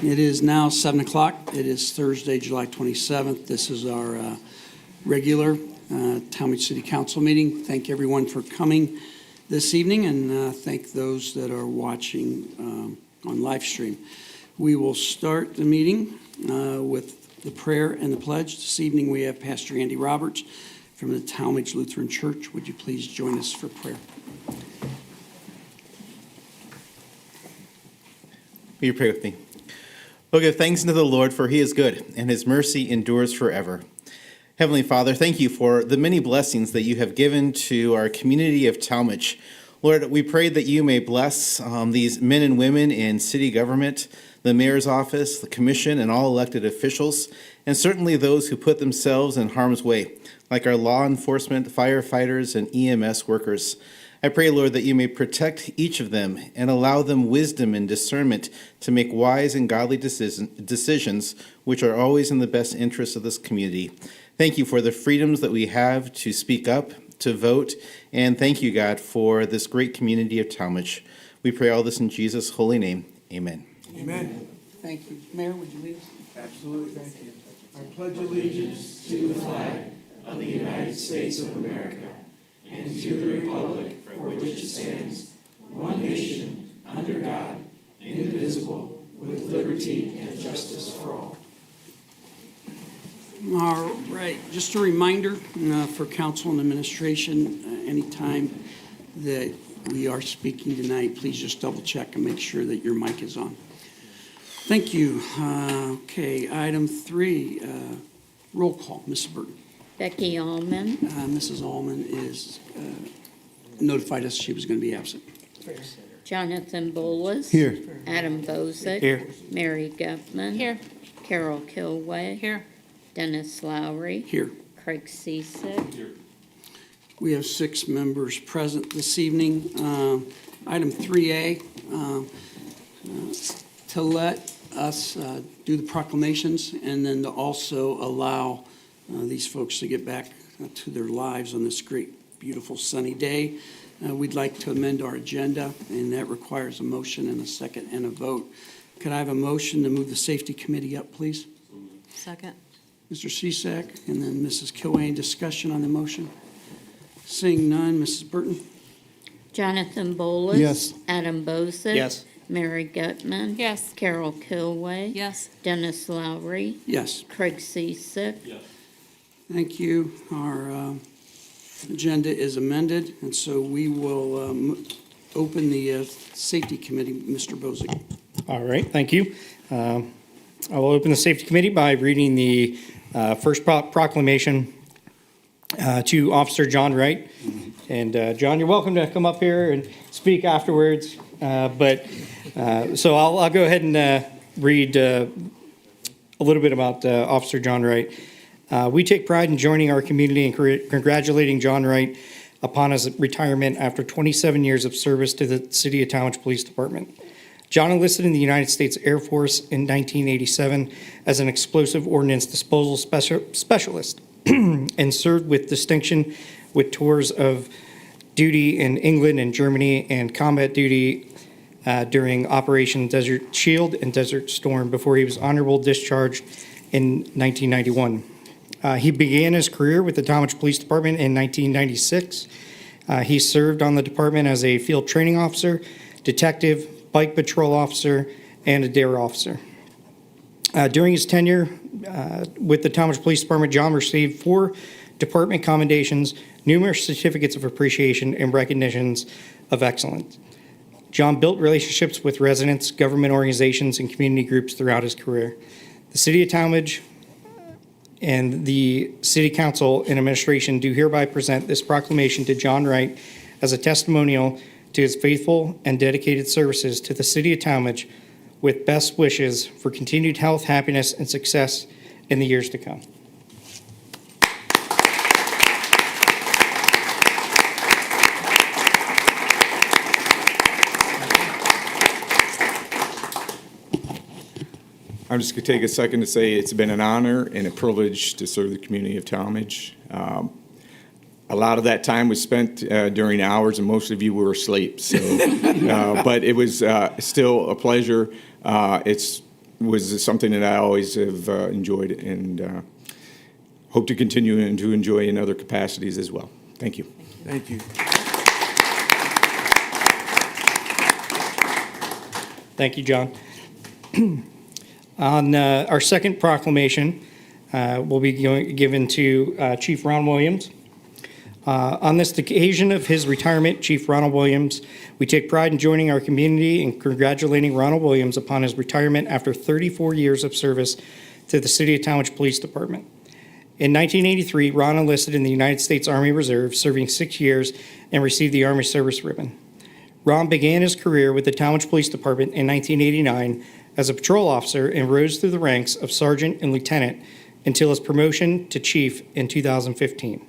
It is now 7 o'clock. It is Thursday, July 27th. This is our regular Tallmadge City Council meeting. Thank everyone for coming this evening, and thank those that are watching on live stream. We will start the meeting with the prayer and the pledge. This evening we have Pastor Andy Roberts from the Tallmadge Lutheran Church. Would you please join us for prayer? Will you pray with me? We'll give thanks unto the Lord, for he is good, and his mercy endures forever. Heavenly Father, thank you for the many blessings that you have given to our community of Tallmadge. Lord, we pray that you may bless these men and women in city government, the mayor's office, the commission, and all elected officials, and certainly those who put themselves in harm's way, like our law enforcement, firefighters, and EMS workers. I pray, Lord, that you may protect each of them and allow them wisdom and discernment to make wise and godly decisions, which are always in the best interest of this community. Thank you for the freedoms that we have to speak up, to vote, and thank you, God, for this great community of Tallmadge. We pray all this in Jesus' holy name. Amen. Amen. Thank you. Mayor, would you lead us? Absolutely, thank you. I pledge allegiance to the flag of the United States of America and to the republic for which it stands, one nation, under God, indivisible, with liberty and justice for all. All right, just a reminder for council and administration, anytime that we are speaking tonight, please just double check and make sure that your mic is on. Thank you. Okay, item 3, roll call. Mrs. Burton. Becky Allman. Mrs. Allman is notified us she was going to be absent. Jonathan Bolas. Here. Adam Bozick. Here. Mary Gutman. Here. Carol Kilway. Here. Dennis Lowry. Here. Craig Ciesick. Here. We have 6 members present this evening. Item 3A, to let us do the proclamations and then to also allow these folks to get back to their lives on this great, beautiful, sunny day. We'd like to amend our agenda, and that requires a motion and a second and a vote. Could I have a motion to move the Safety Committee up, please? Second. Mr. Ciesick, and then Mrs. Kilwain. Discussion on the motion? Seeing none, Mrs. Burton? Jonathan Bolas. Yes. Adam Bozick. Yes. Mary Gutman. Yes. Carol Kilway. Yes. Dennis Lowry. Yes. Craig Ciesick. Yes. Thank you. Our agenda is amended, and so we will open the Safety Committee. Mr. Bozick. All right, thank you. I will open the Safety Committee by reading the first proclamation to Officer John Wright. And John, you're welcome to come up here and speak afterwards. So I'll go ahead and read a little bit about Officer John Wright. We take pride in joining our community and congratulating John Wright upon his retirement after 27 years of service to the City of Tallmadge Police Department. John enlisted in the United States Air Force in 1987 as an explosive ordnance disposal specialist and served with distinction with tours of duty in England and Germany and combat duty during Operation Desert Shield and Desert Storm before he was honorable discharged in 1991. He began his career with the Tallmadge Police Department in 1996. He served on the department as a field training officer, detective, bike patrol officer, and a dare officer. During his tenure with the Tallmadge Police Department, John received 4 department commendations, numerous certificates of appreciation, and recognitions of excellence. John built relationships with residents, government organizations, and community groups throughout his career. The City of Tallmadge and the City Council and Administration do hereby present this proclamation to John Wright as a testimonial to his faithful and dedicated services to the City of Tallmadge, with best wishes for continued health, happiness, and success in the years to come. I'm just going to take a second to say it's been an honor and a privilege to serve the community of Tallmadge. A lot of that time was spent during hours, and most of you were asleep. So, but it was still a pleasure. It's was something that I always have enjoyed and hope to continue and to enjoy in other capacities as well. Thank you. Thank you. Thank you, John. On our second proclamation, will be given to Chief Ron Williams. On this occasion of his retirement, Chief Ronald Williams, we take pride in joining our community and congratulating Ronald Williams upon his retirement after 34 years of service to the City of Tallmadge Police Department. In 1983, Ron enlisted in the United States Army Reserve, serving 6 years, and received the Army Service Ribbon. Ron began his career with the Tallmadge Police Department in 1989 as a patrol officer and rose through the ranks of sergeant and lieutenant until his promotion to chief in 2015.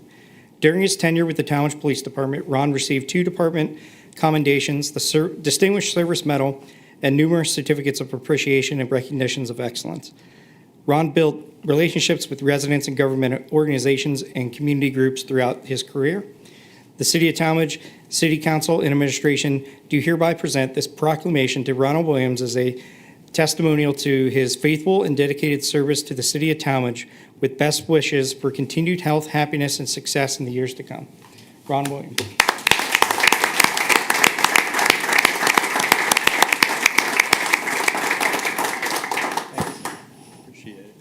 During his tenure with the Tallmadge Police Department, Ron received 2 department commendations, the Distinguished Service Medal, and numerous certificates of appreciation and recognitions of excellence. Ron built relationships with residents and government organizations and community groups throughout his career. The City of Tallmadge, City Council, and Administration do hereby present this proclamation to Ronald Williams as a testimonial to his faithful and dedicated service to the City of Tallmadge, with best wishes for continued health, happiness, and success in the years to come. Ron Williams. Appreciate it.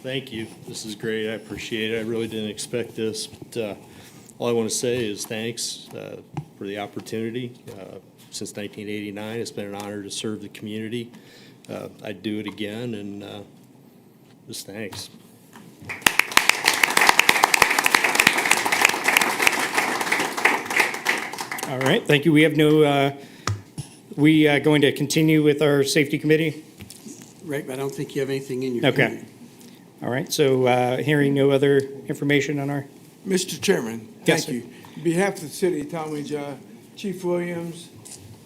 Thank you. This is great. I appreciate it. I really didn't expect this, but all I want to say is thanks for the opportunity. Since 1989, it's been an honor to serve the community. I'd do it again, and just thanks. All right, thank you. We have no, going to continue with our safety committee? Right, but I don't think you have anything in your. Okay. All right, so hearing no other information on our, Mr. Chairman, Yes, thank you. On behalf of the city of Tallmadge, Chief Williams,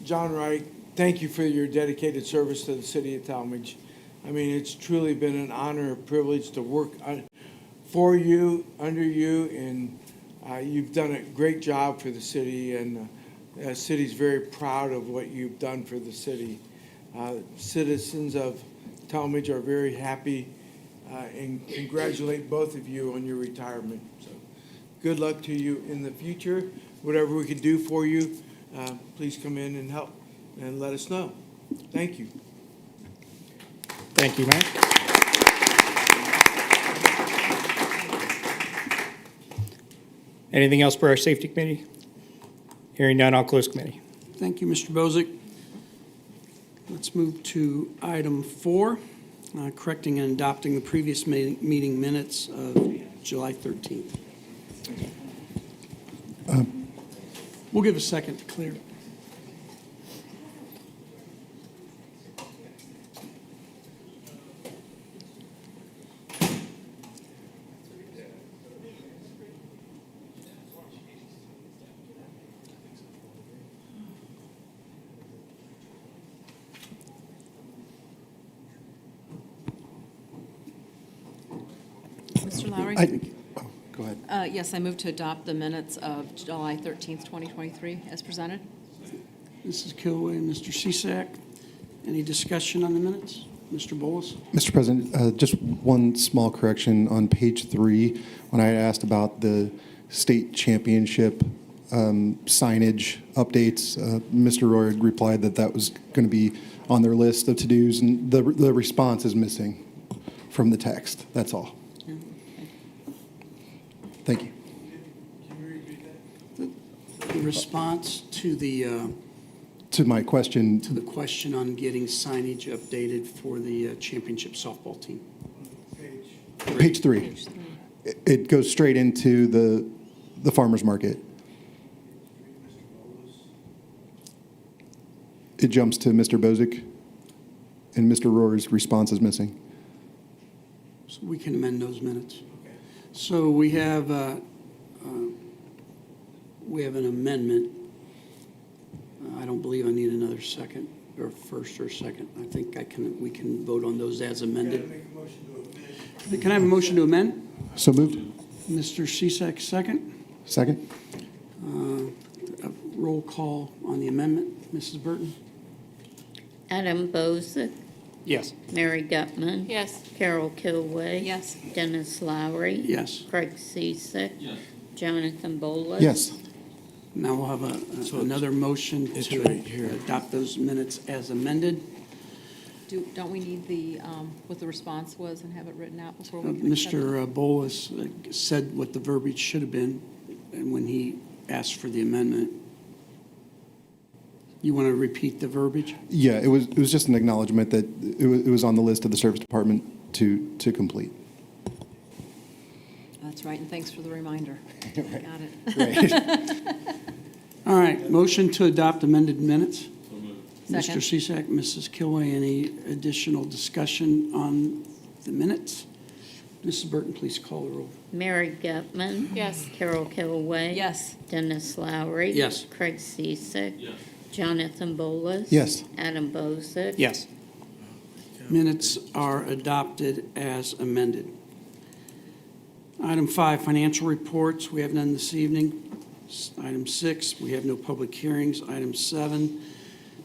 John Wright, thank you for your dedicated service to the city of Tallmadge. I mean, it's truly been an honor, a privilege to work for you, under you, and you've done a great job for the city, and the city's very proud of what you've done for the city. Citizens of Tallmadge are very happy and congratulate both of you on your retirement. So good luck to you in the future. Whatever we can do for you, please come in and help and let us know. Thank you. thank you, Matt. Anything else for our safety committee? Hearing none, I'll close committee. Thank you, Mr. Bozick. Let's move to item 4, correcting and adopting the previous meeting minutes of July 13th. We'll give a second to clear. Mr. Lowry? Go ahead. Yes, I move to adopt the minutes of July 13th, 2023, as presented. Mrs. Kilway and Mr. Cisak. Any discussion on the minutes? Mr. Bowles? Mr. President, just one small correction on page 3. When I asked about the state championship signage updates, Mr. Roy replied that that was going to be on their list of to-dos, and the response is missing from the text. That's all. Thank you. The response to the To my question, question on getting signage updated for the championship softball team. page 3. It goes straight into the farmer's market. It jumps to Mr. Bozick, and Mr. Rohr's response is missing. So we can amend those minutes. So we have an amendment. I don't believe I need another second, or first or second. I think we can vote on those as amended. Can I have a motion to amend? So moved. Mr. Cisak, second. Second. A roll call on the amendment. Mrs. Burton? Adam Bozick, Yes. Mary Gutman. Yes. Carol Kilway. Yes. Dennis Lowry. Yes. Craig Ciesick. Jonathan Bolus. Yes. Now we'll have another motion it's to right here. adopt those minutes as amended. Don't we need what the response was and have it written out before we can accept it? Mr. Bolus said what the verbiage should have been and when he asked for the amendment. You want to repeat the verbiage? Yeah, it was just an acknowledgement that it was on the list of the Service Department to complete. That's right, and thanks for the reminder. Got it. Right. All right, motion to adopt amended minutes. Second. Mr. Ciesick, Mrs. Kilway, any additional discussion on the minutes? Mrs. Burton, please call the roll. Mary Gutman. Yes. Carol Kilway. Yes. Dennis Lowry. Yes. Craig Ciesick. Jonathan Bolus. Yes. Adam Bozick. Yes. Minutes are adopted as amended. Item 5, financial reports. We have none this evening. Item 6, we have no public hearings. Item 7,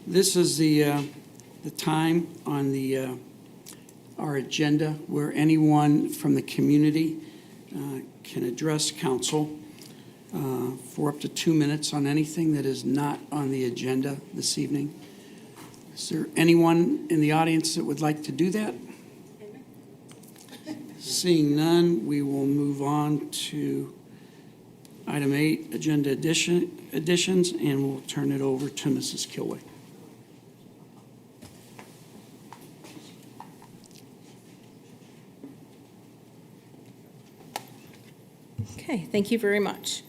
this is the time on our agenda where anyone from the community can address council for up to 2 minutes on anything that is not on the agenda this evening. Is there anyone in the audience that would like to do that? Seeing none, we will move on to item 8, agenda additions, and we'll turn it over to Mrs. Kilway. Okay, thank you very much.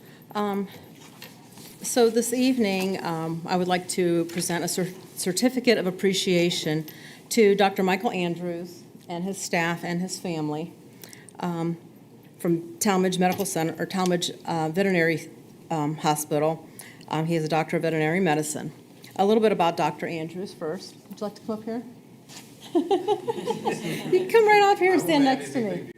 So this evening, I would like to present a certificate of appreciation to Dr. Michael Andrews and his staff and his family from Tallmadge Medical Center, or Tallmadge Veterinary Hospital. He is a doctor of veterinary medicine. A little bit about Dr. Andrews first. Would you like to come up here? You can come right off here and stand next to me.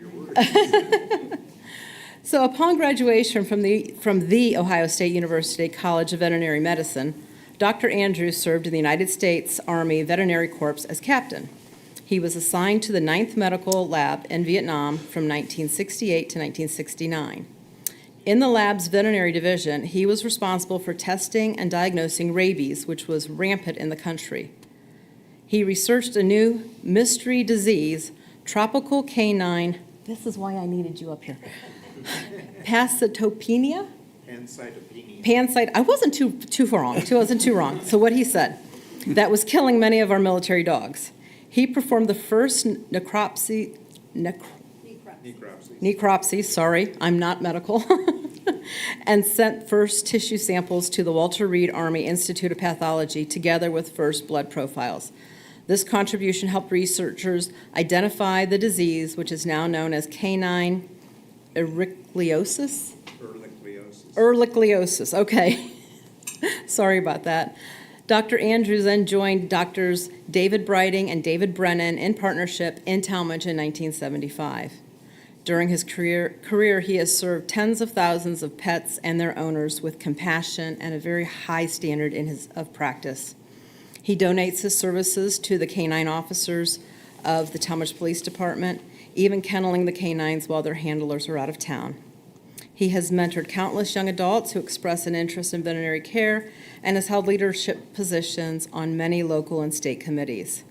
So upon graduation from the Ohio State University College of Veterinary Medicine, Dr. Andrews served in the United States Army Veterinary Corps as captain. He was assigned to the 9th Medical Lab in Vietnam from 1968 to 1969. In the lab's veterinary division, he was responsible for testing and diagnosing rabies, which was rampant in the country. He researched a new mystery disease, tropical canine, this is why I needed you up here, Pancytopenia? Pancytopenia. I wasn't too wrong. So what he said, that was killing many of our military dogs. He performed the first necropsy, sorry, I'm not medical, and sent first tissue samples to the Walter Reed Army Institute of Pathology together with first blood profiles. This contribution helped researchers identify the disease, which is now known as canine ehrlichiosis? Ehrlichiosis, okay. Sorry about that. Dr. Andrews then joined Doctors David Briding and David Brennan in partnership in Tallmadge in 1975. During his career, he has served tens of thousands of pets and their owners with compassion and a very high standard of practice. He donates his services to the canine officers of the Tallmadge Police Department, even kenneling the canines while their handlers are out of town. He has mentored countless young adults who express an interest in veterinary care and has held leadership positions on many local and state committees.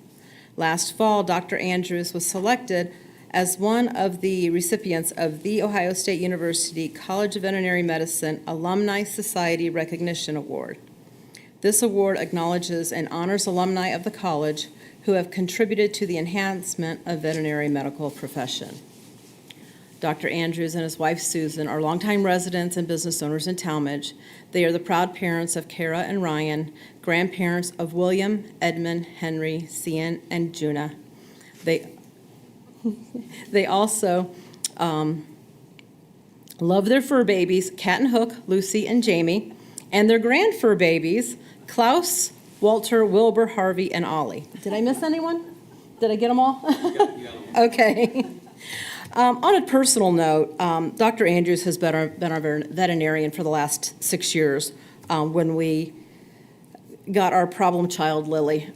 Last fall, Dr. Andrews was selected as one of the recipients of the Ohio State University College of Veterinary Medicine Alumni Society Recognition Award. This award acknowledges and honors alumni of the college who have contributed to the enhancement of veterinary medical profession. Dr. Andrews and his wife Susan are longtime residents and business owners in Tallmadge. They are the proud parents of Kara and Ryan, grandparents of William, Edmund, Henry, Cian, and Juna. They also love their fur babies, Cat and Hook, Lucy, and Jamie, and their grand fur babies, Klaus, Walter, Wilbur, Harvey, and Ollie. Did I miss anyone? Did I get them all? Okay. On a personal note, Dr. Andrews has been our veterinarian for the last 6 years when we got our problem child, Lily.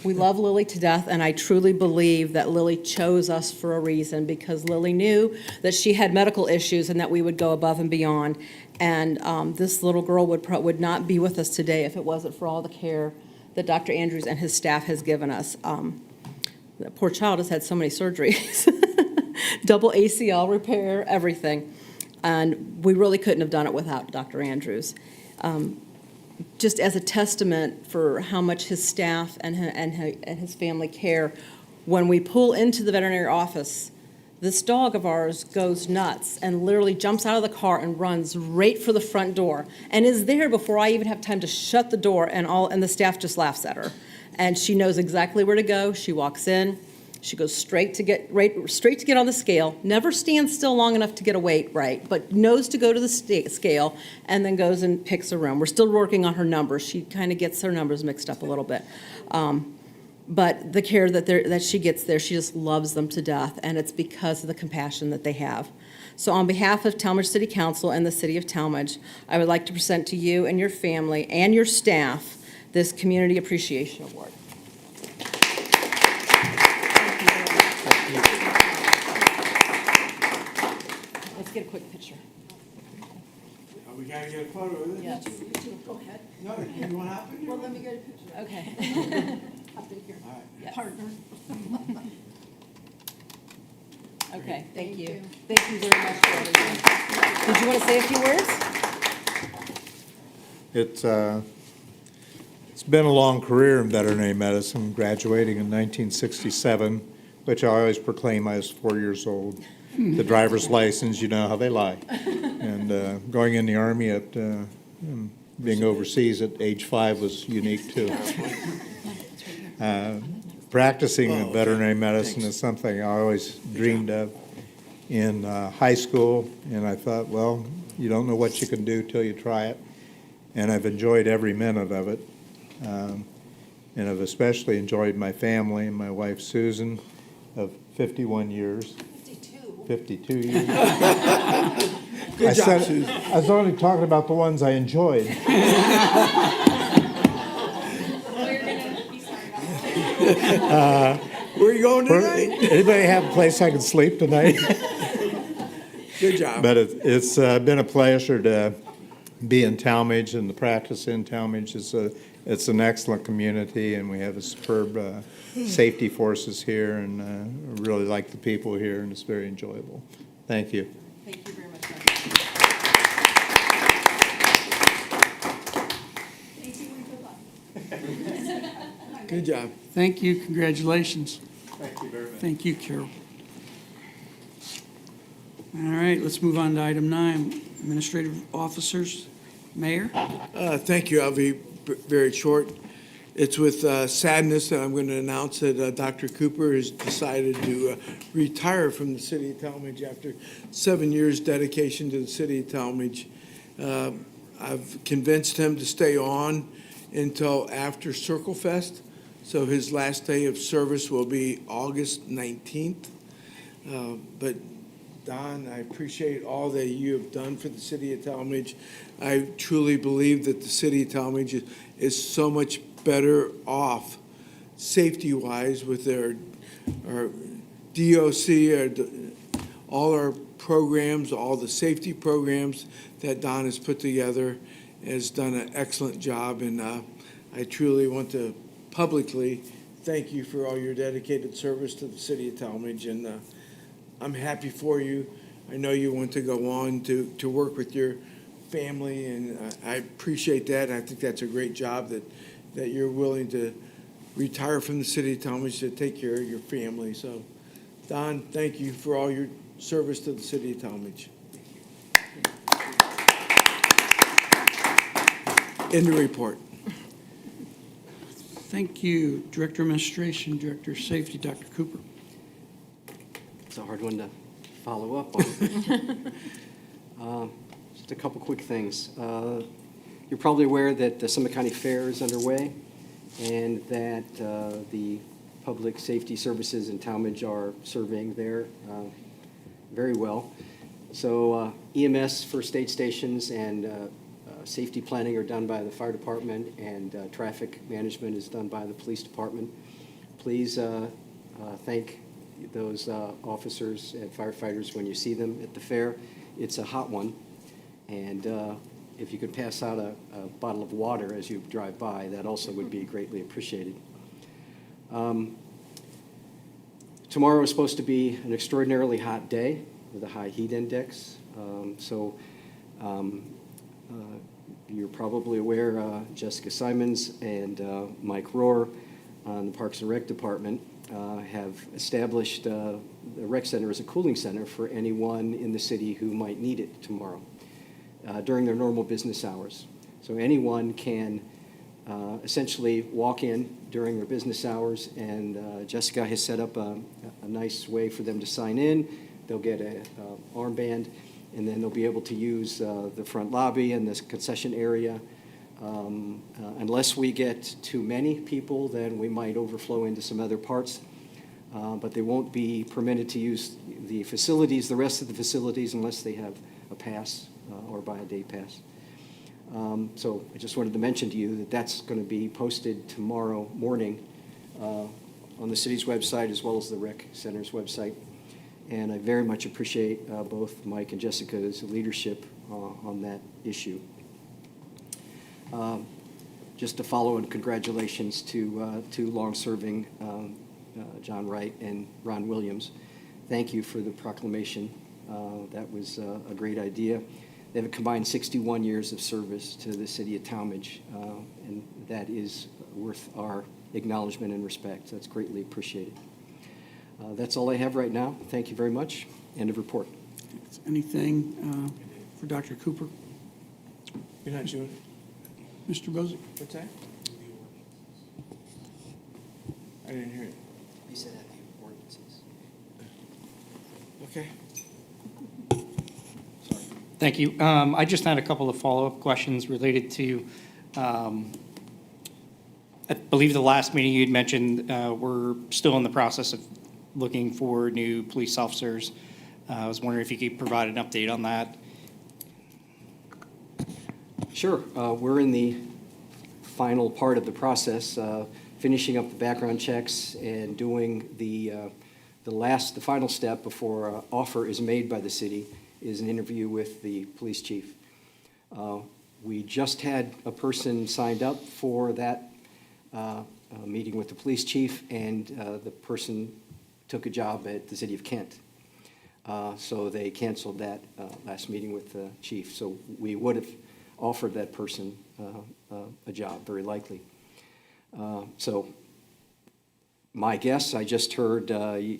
We love Lily to death, and I truly believe that Lily chose us for a reason, because Lily knew that she had medical issues and that we would go above and beyond. And this little girl would not be with us today if it wasn't for all the care that Dr. Andrews and his staff has given us. That poor child has had so many surgeries, double ACL repair, everything. And we really couldn't have done it without Dr. Andrews. Just as a testament for how much his staff and his family care, when we pull into the veterinary office, this dog of ours goes nuts and literally jumps out of the car and runs right for the front door and is there before I even have time to shut the door, and the staff just laughs at her. And she knows exactly where to go. She walks in. She goes straight to get on the scale, never stands still long enough to get a weight right, but knows to go to the scale, and then goes and picks a room. We're still working on her numbers. She kind of gets her numbers mixed up a little bit. But the care that she gets there, she just loves them to death, and it's because of the compassion that they have. So on behalf of Tallmadge City Council and the City of Tallmadge, I would like to present to you and your family and your staff this Community Appreciation Award. Let's get a quick picture. We gotta get a photo of it. Yes. Go ahead. No, you want out? Well, let me get a picture. Okay. Up in here. Yes. Partner. Okay, thank you. Thank you very much for everything. Did you want to say a few words? It's been a long career in veterinary medicine, graduating in 1967, which I always proclaim I was 4 years old. The driver's license, you know how they lie. And going in the Army at being overseas at age 5 was unique too. Practicing veterinary medicine is something I always dreamed of in high school, and I thought, well, you don't know what you can do till you try it. And I've enjoyed every minute of it. And I've especially enjoyed my family and my wife Susan of 51 years. 52 years. Good job, Susan. I was only talking about the ones I enjoyed. Where are you going tonight? Anybody have a place I can sleep tonight? Good job. But it's been a pleasure to be in Tallmadge and the practice in Tallmadge. It's an excellent community, and we have a superb safety forces here, and I really like the people here, and it's very enjoyable. Thank you. Thank you very much. Good job. Thank you, congratulations. Thank you very much. Thank you, Carol. All right, let's move on to item 9, administrative officers. Mayor? Thank you. I'll be very short. It's with sadness that I'm going to announce that Dr. Cooper has decided to retire from the city of Tallmadge after 7 years dedication to the city of Tallmadge. I've convinced him to stay on until after Circle Fest, so his last day of service will be August 19th. But Don, I appreciate all that you have done for the city of Tallmadge. I truly believe that the city of Tallmadge is so much better off safety-wise with our DOC, all our programs, all the safety programs that Don has put together, has done an excellent job. And I truly want to publicly thank you for all your dedicated service to the city of Tallmadge. And I'm happy for you. I know you want to go on to work with your family, and I appreciate that. I think that's a great job that you're willing to retire from the city of Tallmadge to take care of your family. So, Don, thank you for all your service to the city of Tallmadge. End the report. Thank you, Director of Administration, Director of Safety, Dr. Cooper. It's a hard one to follow up on. Just a couple quick things. You're probably aware that the Summit County Fair is underway, and that the public safety services in Tallmadge are surveying there very well. So EMS first aid stations and safety planning are done by the fire department, and traffic management is done by the police department. please thank those officers and firefighters when you see them at the fair. It's a hot one, and if you could pass out a bottle of water as you drive by, that also would be greatly appreciated. Tomorrow is supposed to be an extraordinarily hot day with a high heat index. You're probably aware Jessica Simons and Mike Rohr on the Parks and Rec Department have established the rec center as a cooling center for anyone in the city who might need it tomorrow during their normal business hours. So anyone can essentially walk in during their business hours, and Jessica has set up a nice way for them to sign in. They'll get a armband, and then they'll be able to use the front lobby and this concession area. Unless we get too many people, then we might overflow into some other parts. But they won't be permitted to use the facilities, the rest of the facilities, unless they have a pass or buy a day pass. So I just wanted to mention to you that that's going to be posted tomorrow morning on the city's website as well as the rec center's website. And I very much appreciate both Mike and Jessica's leadership on that issue. Just to follow, and congratulations to long-serving John Wright and Ron Williams. Thank you for the proclamation. That was a great idea. They have a combined 61 years of service to the city of Tallmadge, and that is worth our acknowledgement and respect. That's greatly appreciated. That's all I have right now. Thank you very much. End of report. Anything for Dr. Cooper? You're not doing Mr. Bozick? what's that? I didn't hear it. You said that the ordinances. Okay. Thank you. I just had a couple of follow-up questions related to, I believe the last meeting you'd mentioned, we're still in the process of looking for new police officers. I was wondering if you could provide an update on that. Sure. We're in the final part of the process, finishing up the background checks and doing the final step before an offer is made by the city is an interview with the police chief. We just had a person signed up for that meeting with the police chief, and the person took a job at the city of Kent. So they canceled that last meeting with the chief. So we would have offered that person a job, very likely. So my guess, I just heard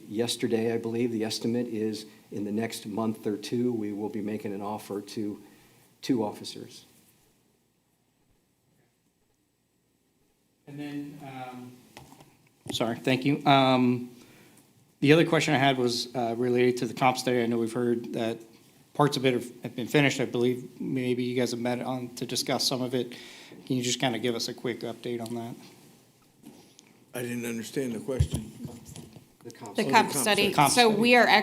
yesterday, I believe, the estimate is in the next month or two, we will be making an offer to 2 officers. And then, sorry, thank you. The other question I had was related to the comp study. I know we've heard that parts of it have been finished. I believe maybe you guys have met on to discuss some of it. Can you just kind of give us a quick update on that? I didn't understand the question. The comp The study. comp study. Comp So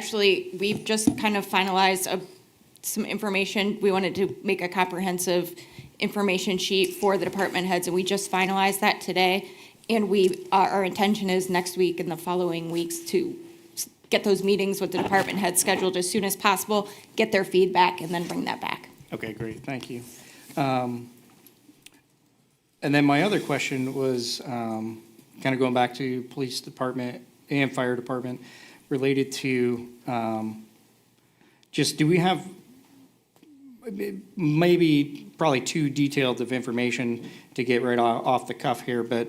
study. we've just kind of finalized some information. We wanted to make a comprehensive information sheet for the department heads, and we just finalized that today. And our intention is next week and the following weeks to get those meetings with the department heads scheduled as soon as possible, get their feedback, and then bring that back. Okay, great, thank you. And then my other question was kind of going back to police department and fire department related to just, do we have maybe probably too detailed of information to get right off the cuff here, but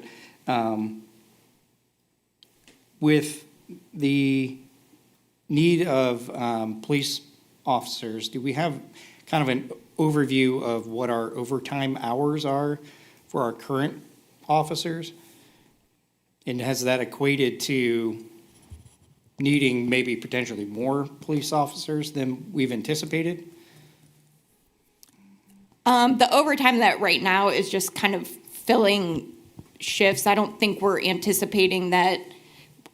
with the need of police officers, do we have kind of an overview of what our overtime hours are for our current officers? And has that equated to needing maybe potentially more police officers than we've anticipated? The overtime that right now is just kind of filling shifts. I don't think we're anticipating that.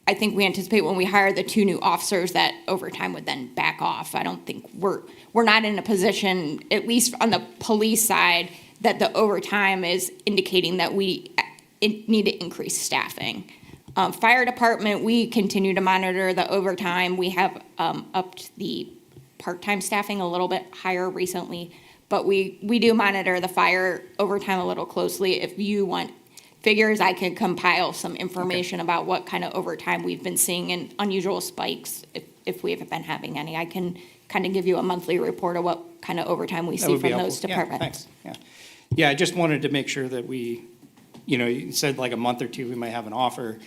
I think we anticipate when we hire the 2 new officers that overtime would then back off. I don't think we're not in a position, at least on the police side, that the overtime is indicating that we need to increase staffing. Fire department, we continue to monitor the overtime. We have upped the part-time staffing a little bit higher recently, but we do monitor the fire overtime a little closely. If you want figures, I can compile some information about what kind of overtime we've been seeing and unusual spikes, if we have been having any. I can kind of give you a monthly report of what kind of overtime we That see would be from those helpful. Yeah, departments. thanks. Yeah, I just wanted to make sure that we, you said like a month or two, we might have an offer.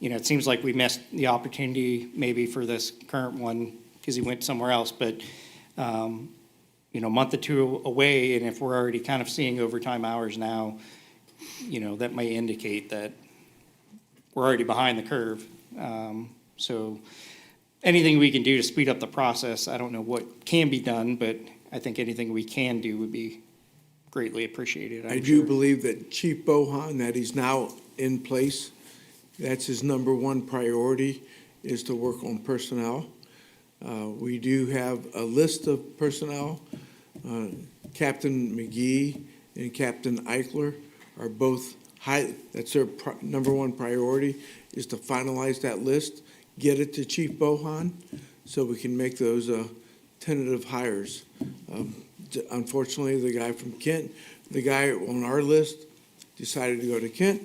It seems like we missed the opportunity maybe for this current one because he went somewhere else, but, a month or two away, and if we're already kind of seeing overtime hours now, that may indicate that we're already behind the curve. So anything we can do to speed up the process, I don't know what can be done, but I think anything we can do would be greatly appreciated. I do believe that Chief Bohan, that he's now in place, that's his number one priority, is to work on personnel. We do have a list of personnel. Captain McGee and Captain Eichler are both high, that's their number one priority, is to finalize that list, get it to Chief Bohan, so we can make those tentative hires. Unfortunately, the guy from Kent, the guy on our list decided to go to Kent.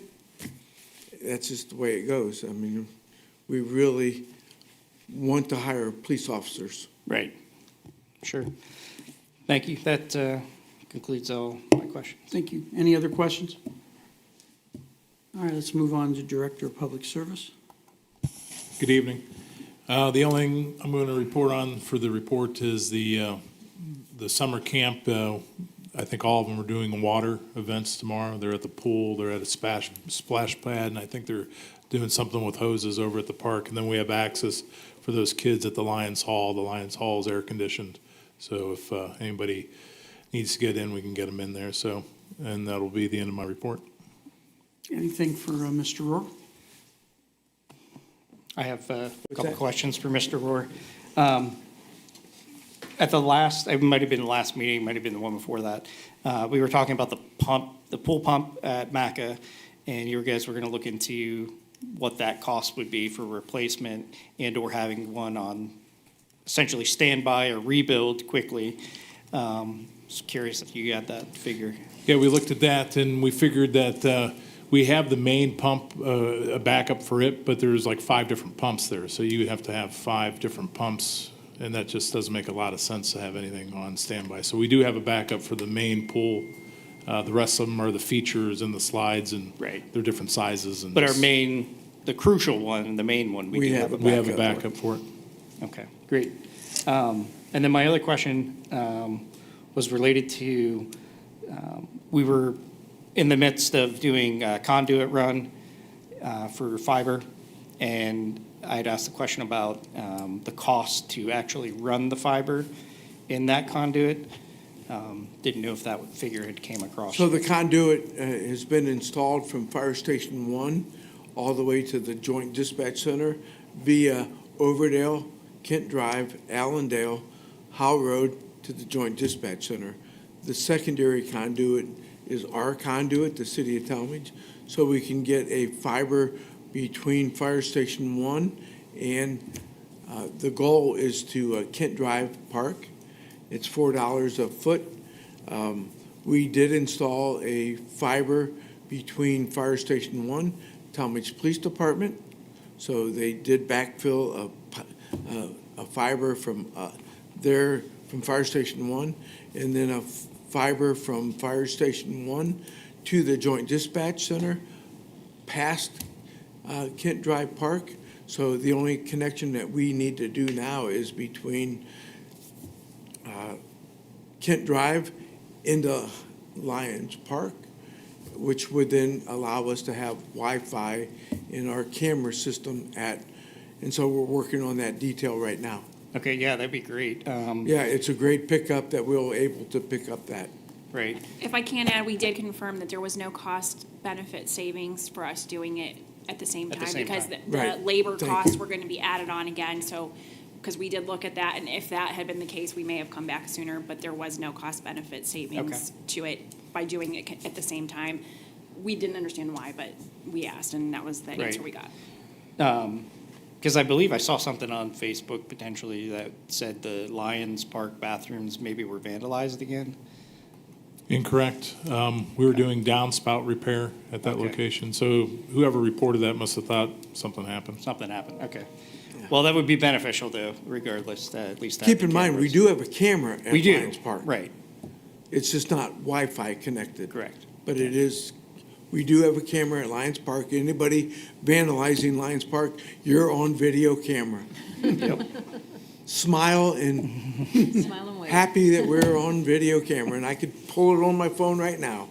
That's just the way it goes. I mean, we really want to hire police officers. Right. Sure. Thank you. That concludes all my questions. Thank you. Any other questions? All right, let's move on to Director of Public Service. Good evening. The only thing I'm going to report on for the report is the summer camp. I think all of them are doing water events tomorrow. They're at the pool, they're at a splash pad, and I think they're doing something with hoses over at the park. And then we have access for those kids at the Lions Hall. The Lions Hall is air conditioned, so if anybody needs to get in, we can get them in there. So, and that'll be the end of my report. Anything for Mr. Rohr? I have a couple questions for Mr. Rohr. At the last, it might have been the last meeting, might have been the one before that, we were talking about the pool pump at Maca, and you guys were going to look into what that cost would be for replacement and/or having one on essentially standby or rebuild quickly. Just curious if you got that figure. Yeah, we looked at that and we figured that we have the main pump, a backup for it, but there's like 5 different pumps there. So you would have to have 5 different pumps, and that just doesn't make a lot of sense to have anything on standby. So we do have a backup for the main pool. The rest of them are the features and the slides, and Right. they're different sizes. And But the crucial one, the main one, we do have a we have a backup for it. Okay, great. And then my other question was related to, we were in the midst of doing a conduit run for fiber, and I had asked a question about the cost to actually run the fiber in that conduit. Didn't know if that figure had came across. So the conduit has been installed from Fire Station 1 all the way to the Joint Dispatch Center via Overdale, Kent Drive, Allendale, Howe Road to the Joint Dispatch Center. The secondary conduit is our conduit, the city of Tallmadge, so we can get a fiber between Fire Station 1 and the goal is to Kent Drive Park. It's $4 a foot. We did install a fiber between Fire Station 1, Tallmadge Police Department. So they did backfill a fiber from there, from Fire Station 1, and then a fiber from Fire Station 1 to the Joint Dispatch Center past Kent Drive Park. So the only connection that we need to do now is between Kent Drive into Lions Park, which would then allow us to have Wi-Fi in our camera system and so we're working on that detail right now. Okay, yeah, that'd be great. Yeah, it's a great pickup that we'll able to pick up that. Right. If I can add, we did confirm that there was no cost benefit savings for us doing it at the same At the time same because time. the Right. labor Thank costs you. were going to be added on again. So, because we did look at that, and if that had been the case, we may have come back sooner, but there was no cost benefit savings to it by doing it at the same time. We didn't understand why, but we asked, and that was the answer we got. Because I believe I saw something on Facebook potentially that said the Lions Park bathrooms maybe were vandalized again. Incorrect. We were doing downspout repair at that Okay. location, so whoever reported that must have thought something happened. Something happened, okay. Well, that would be beneficial though, regardless, at least. have Keep the in mind, we cameras. do have a camera at We do, Lions Park. right, It's just not Wi-Fi connected. correct. But it is, we do have a camera at Lions Park. Anybody vandalizing Lions Park, you're on video camera. Smile and Smile and wave. happy that we're on video camera, and I could pull it on my phone right now.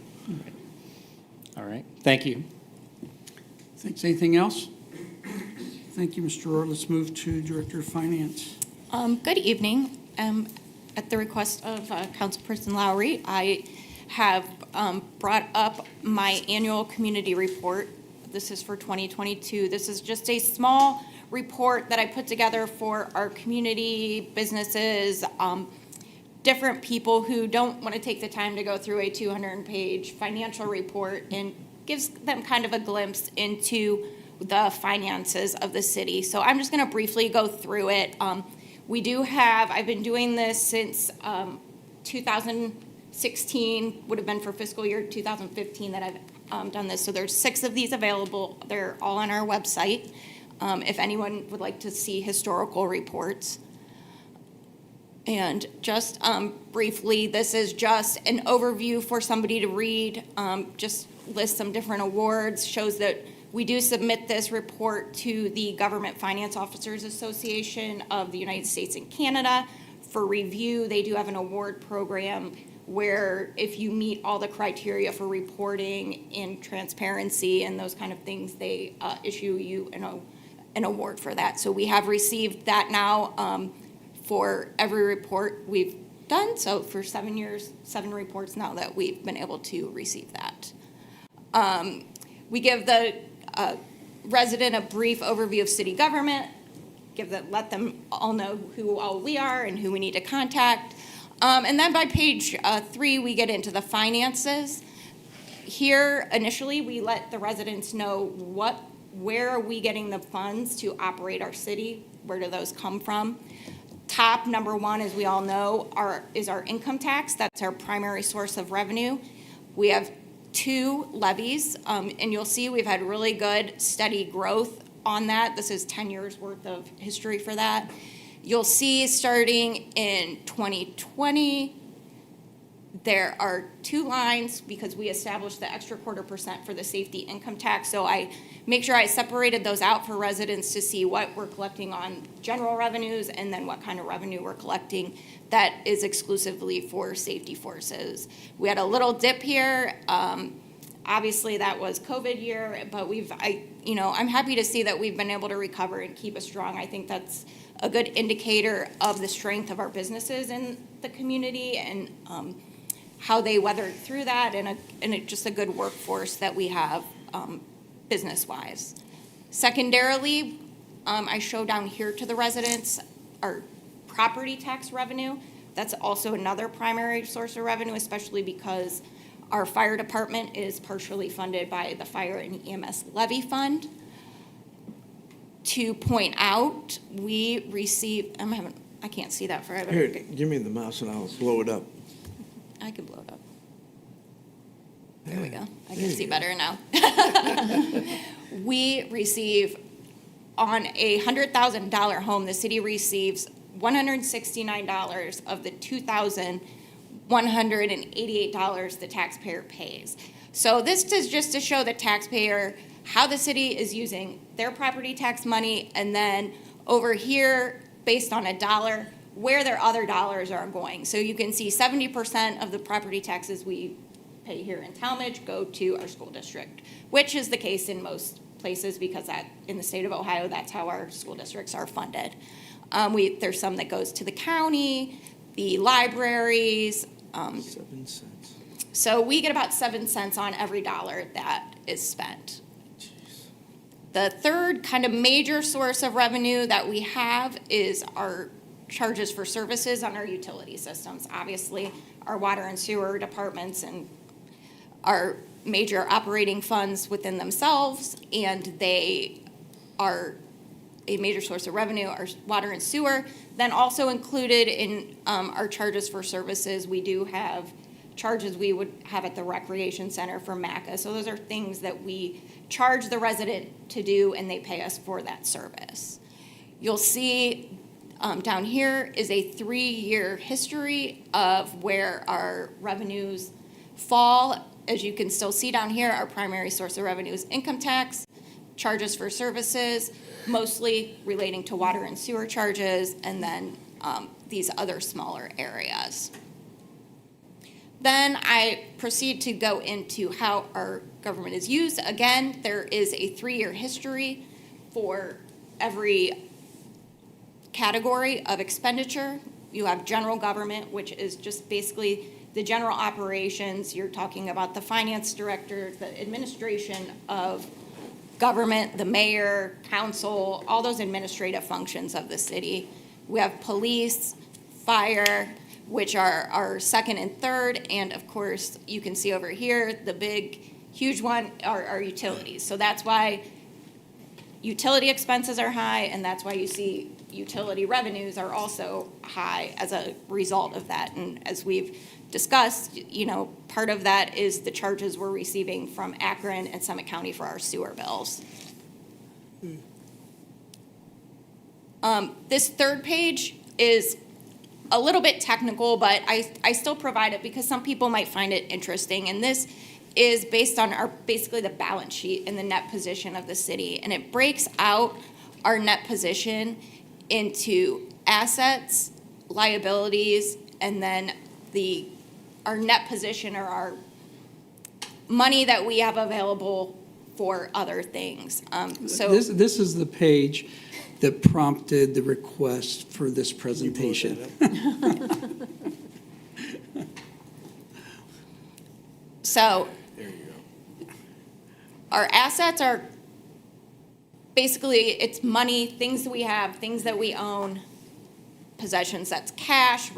All right, thank you. Thanks. Anything else? Thank you, Mr. Rohr. Let's move to Director of Finance. Good evening. At the request of Councilperson Lowry, I have brought up my annual community report. This is for 2022. This is just a small report that I put together for our community, businesses, different people who don't want to take the time to go through a 200-page financial report, and gives them kind of a glimpse into the finances of the city. So I'm just going to briefly go through it. We do have, I've been doing this since 2016, would have been for fiscal year 2015 that I've done this. So there's 6 of these available. They're all on our website. If anyone would like to see historical reports. And just briefly, this is just an overview for somebody to read. Just lists some different awards, shows that we do submit this report to the Government Finance Officers Association of the United States and Canada for review. They do have an award program where if you meet all the criteria for reporting and transparency and those kind of things, they issue you an award for that. So we have received that now for every report we've done. So for 7 years, 7 reports now that we've been able to receive that. We give the resident a brief overview of city government, let them all know who all we are and who we need to contact. And then by page 3, we get into the finances. Here, initially, we let the residents know where are we getting the funds to operate our city? Where do those come from? Top number 1, as we all know, is our income tax. That's our primary source of revenue. We have 2 levies, and you'll see we've had really good, steady growth on that. This is 10 years worth of history for that. You'll see starting in 2020, there are 2 lines because we established the extra 0.25% for the safety income tax. So I make sure I separated those out for residents to see what we're collecting on general revenues and then what kind of revenue we're collecting that is exclusively for safety forces. We had a little dip here. Obviously, that was COVID year, but I'm happy to see that we've been able to recover and keep us strong. I think that's a good indicator of the strength of our businesses in the community and how they weathered through that, and just a good workforce that we have business-wise. Secondarily, I show down here to the residents our property tax revenue. That's also another primary source of revenue, especially because our fire department is partially funded by the Fire and EMS Levy Fund. To point out, we receive, I can't see that forever. Here, give me the mouse and I'll blow it up. I can blow it up. There we go. I can see better now. We receive, on a $100,000 home, the city receives $169 of the $2,188 the taxpayer pays. So this is just to show the taxpayer how the city is using their property tax money, and then over here, based on a dollar, where their other dollars are going. So you can see 70% of the property taxes we pay here in Tallmadge go to our school district, which is the case in most places because in the state of Ohio, that's how our school districts are funded. There's some that goes to the county, the libraries. 7 cents. So we get about 7 cents on every dollar that is spent. The third kind of major source of revenue that we have is our charges for services on our utility systems. Obviously, our water and sewer departments and our major operating funds within themselves, and they are a major source of revenue, our water and sewer. Then also included in our charges for services, we do have charges we would have at the recreation center for MACA. So those are things that we charge the resident to do, and they pay us for that service. You'll see down here is a 3-year history of where our revenues fall. As you can still see down here, our primary source of revenue is income tax, charges for services, mostly relating to water and sewer charges, and then these other smaller areas. Then I proceed to go into how our government is used. Again, there is a 3-year history for every category of expenditure. You have general government, which is just basically the general operations. You're talking about the finance director, the administration of government, the mayor, council, all those administrative functions of the city. We have police, fire, which are our second and third, and of course, you can see over here, the big, huge one are our utilities. So that's why utility expenses are high, and that's why you see utility revenues are also high as a result of that. And as we've discussed, part of that is the charges we're receiving from Akron and Summit County for our sewer bills. This third page is a little bit technical, but I still provide it because some people might find it interesting. And this is based on basically the balance sheet and the net position of the city. And it breaks out our net position into assets, liabilities, and then our net position, or our money that we have available for other things. This is the page that prompted the request for this presentation. So our assets are basically, it's money, things that we have, things that we own, possessions, that's cash,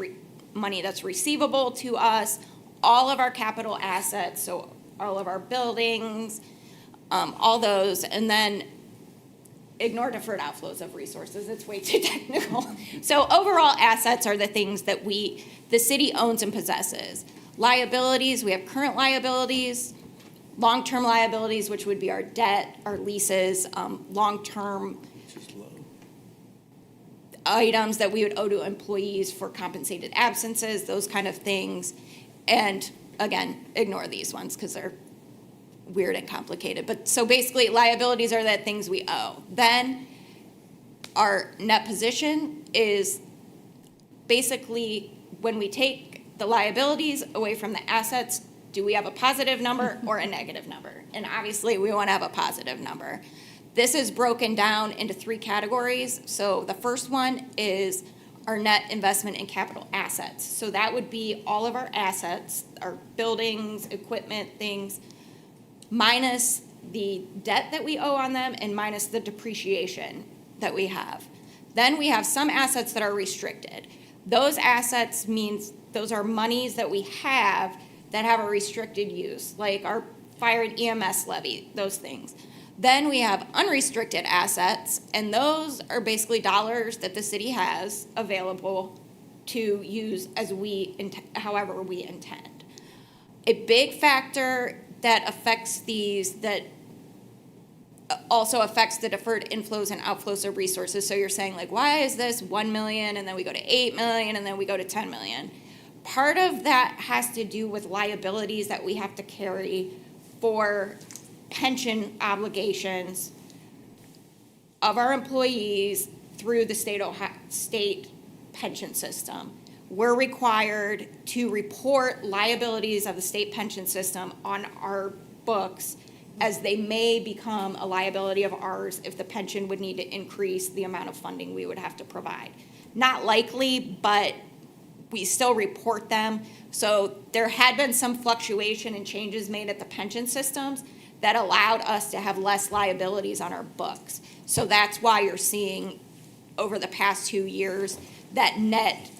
money that's receivable to us, all of our capital assets, so all of our buildings, all those, and then ignore deferred outflows of resources. It's way too technical. So overall assets are the things that the city owns and possesses. Liabilities, we have current liabilities, long-term liabilities, which would be our debt, our leases, long-term items that we would owe to employees for compensated absences, those kind of things. And again, ignore these ones because they're weird and complicated. But so basically, liabilities are the things we owe. Then our net position is basically when we take the liabilities away from the assets, do we have a positive number or a negative number? And obviously, we want to have a positive number. This is broken down into 3 categories. So the first one is our net investment in capital assets. So that would be all of our assets, our buildings, equipment, things, minus the debt that we owe on them and minus the depreciation that we have. Then we have some assets that are restricted. Those assets means those are monies that we have that have a restricted use, like our fire and EMS levy, those things. Then we have unrestricted assets, and those are basically dollars that the city has available to use as however we intend. A big factor that affects these, that also affects the deferred inflows and outflows of resources. So you're saying, like, why is this 1 million and then we go to 8 million and then we go to 10 million? Part of that has to do with liabilities that we have to carry for pension obligations of our employees through the state pension system. We're required to report liabilities of the state pension system on our books as they may become a liability of ours if the pension would need to increase the amount of funding we would have to provide. Not likely, but we still report them. So there had been some fluctuation and changes made at the pension systems that allowed us to have less liabilities on our books. So that's why you're seeing over the past 2 years that net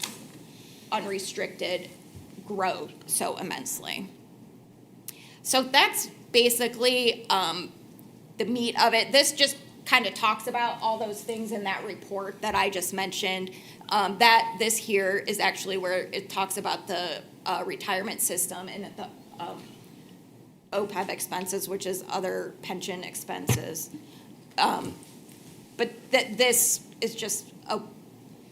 unrestricted grow so immensely. So that's basically the meat of it. This just kind of talks about all those things in that report that I just mentioned. That this here is actually where it talks about the retirement system and the OPEB expenses, which is other pension expenses. But this is just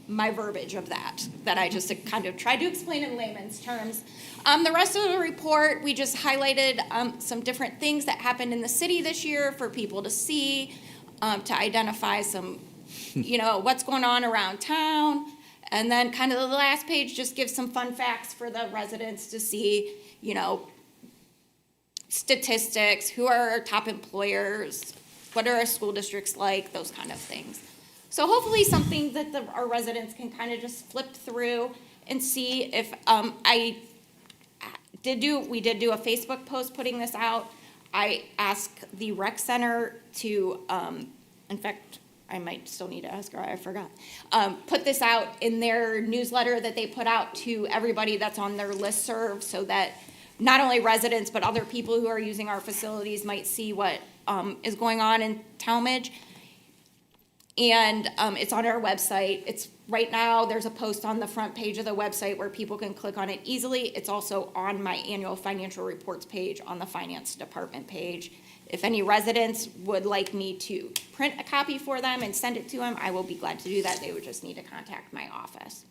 my verbiage of that I just kind of tried to explain in layman's terms. The rest of the report, we just highlighted some different things that happened in the city this year for people to see, to identify some, what's going on around town. And then kind of the last page just gives some fun facts for the residents to see, statistics, who are our top employers, what are our school districts like, those kind of things. So hopefully something that our residents can kind of just flip through and see if, we did do a Facebook post putting this out. I asked the rec center to, in fact, I might still need to ask her, I forgot, put this out in their newsletter that they put out to everybody that's on their listserv, so that not only residents, but other people who are using our facilities might see what is going on in Tallmadge. And it's on our website. It's right now, there's a post on the front page of the website where people can click on it easily. It's also on my annual financial reports page on the finance department page. If any residents would like me to print a copy for them and send it to them, I will be glad to do that. They would just need to contact my office.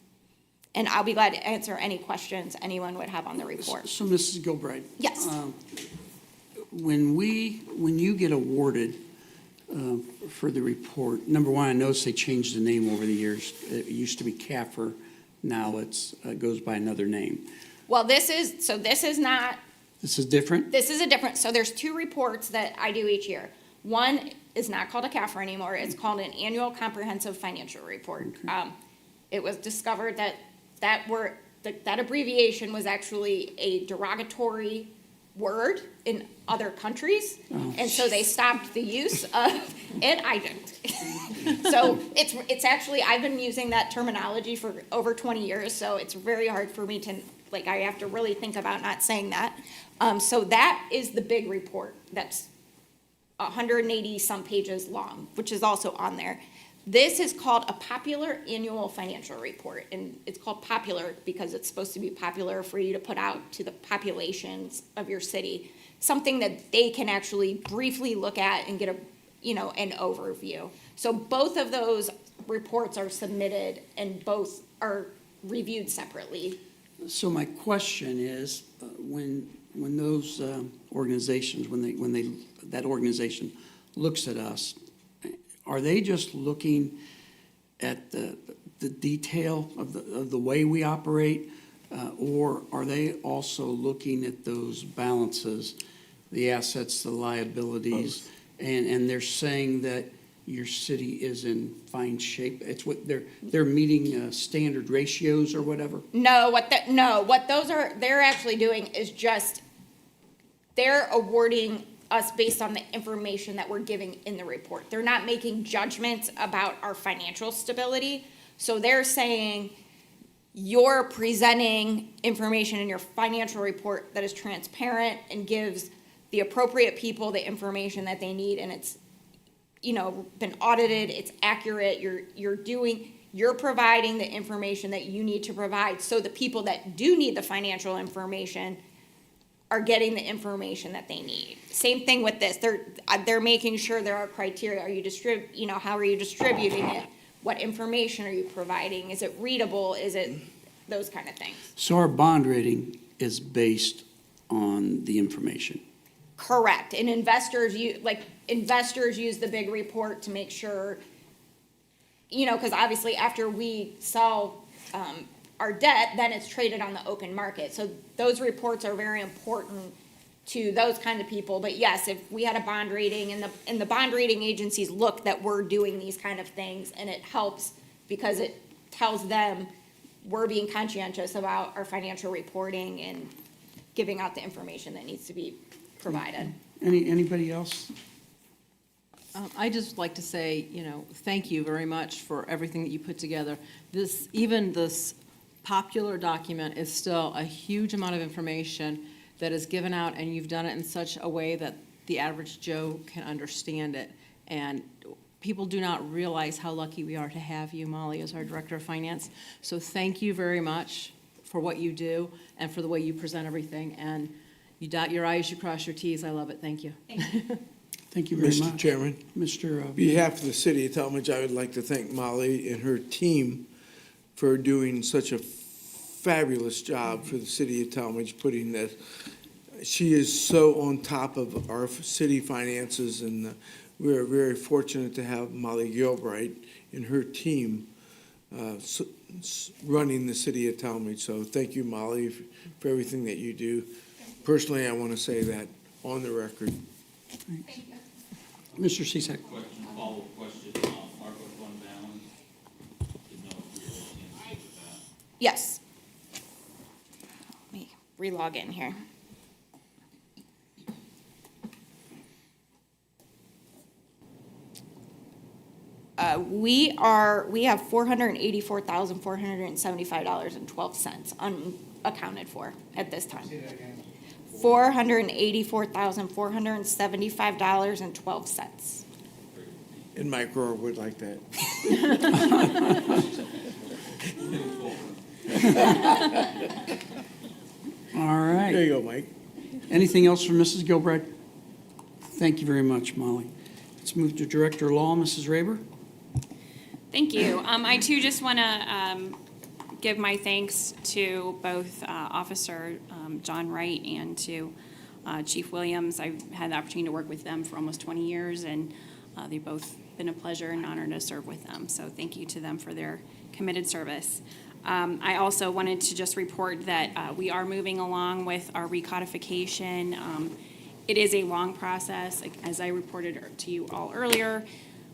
And I'll be glad to answer any questions anyone would have on the report. So, Mrs. Gilbride? Yes. When you get awarded for the report, number one, I noticed they changed the name over the years. It used to be CAFR, now it goes by another name. Well, this is not, This is different? this is a different, so there's two reports that I do each year. One is not called a CAFR anymore, it's called an annual comprehensive financial report. It was discovered that abbreviation was actually a derogatory word in other countries, and so they stopped the use of it. I didn't. So it's actually, I've been using that terminology for over 20 years, so it's very hard for me to, I have to really think about not saying that. So that is the big report that's 180 some pages long, which is also on there. This is called a popular annual financial report, and it's called popular because it's supposed to be popular for you to put out to the populations of your city, something that they can actually briefly look at and get an overview. So both of those reports are submitted and both are reviewed separately. So my question is, when those organizations, that organization looks at us, are they just looking at the detail of the way we operate, or are they also looking at those balances, the assets, the liabilities, and they're saying that your city is in fine shape? It's what they're meeting standard ratios or whatever? What they're actually doing is just they're awarding us based on the information that we're giving in the report. They're not making judgments about our financial stability. So they're saying you're presenting information in your financial report that is transparent and gives the appropriate people the information that they need, and it's been audited, it's accurate, you're providing the information that you need to provide, so the people that do need the financial information are getting the information that they need. Same thing with this. They're making sure there are criteria. Are you how are you distributing it? What information are you providing? Is it readable? Is it those kind of things? So our bond rating is based on the information. Correct. And investors use the big report to make sure, because obviously after we sell our debt, then it's traded on the open market. So those reports are very important to those kind of people. But yes, if we had a bond rating and the bond rating agencies look that we're doing these kind of things, and it helps because it tells them we're being conscientious about our financial reporting and giving out the information that needs to be provided. Anybody else? I just like to say, thank you very much for everything that you put together. This popular document is still a huge amount of information that is given out, and you've done it in such a way that the average Joe can understand it. And people do not realize how lucky we are to have you, Molly, as our Director of Finance. So thank you very much for what you do and for the way you present everything. And you dot your i's, you cross your t's. I love it. Thank you. Thank you very Mr. much. Chairman, Mr. on behalf of the city of Tallmadge, I would like to thank Molly and her team for doing such a fabulous job for the city of Tallmadge, putting that. She is so on top of our city finances, and we are very fortunate to have Molly Gilbright and her team running the city of Tallmadge. So thank you, Molly, for everything that you do. Personally, I want to say that on the record. Mr. Cisak. Question, follow-up question, ARPA fund balance, didn't know if you were able to with that. Yes. Let me re-log in here. We have $484,475.12 unaccounted for at this time. $484,475.12. And Mike Rohr would like that. All right. There you go, Mike. Anything else from Mrs. Gilbride? Thank you very much, Molly. Let's move to Director of Law, Mrs. Raber. Thank you. I too just want to give my thanks to both Officer John Wright and to Chief Williams. I've had the opportunity to work with them for almost 20 years, and they've both been a pleasure and honor to serve with them. So thank you to them for their committed service. I also wanted to just report that we are moving along with our recodification. It is a long process. As I reported to you all earlier,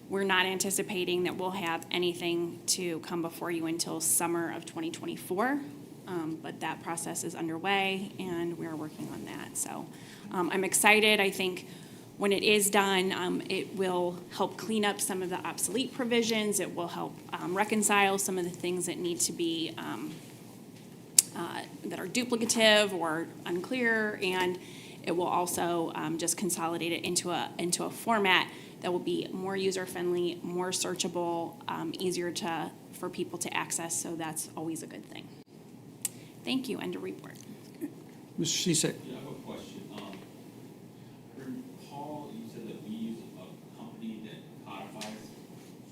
we're not anticipating that we'll have anything to come before you until summer of 2024. But that process is underway, and we're working on that. So I'm excited. I think when it is done, it will help clean up some of the obsolete provisions. It will help reconcile some of the things that need to be, that are duplicative or unclear, and it will also just consolidate it into a format that will be more user-friendly, more searchable, easier for people to access, so that's always a good thing. Thank you, end of report. Mr. Cisak. Yeah, I have a question. Paul, you said that we use a company that codifies,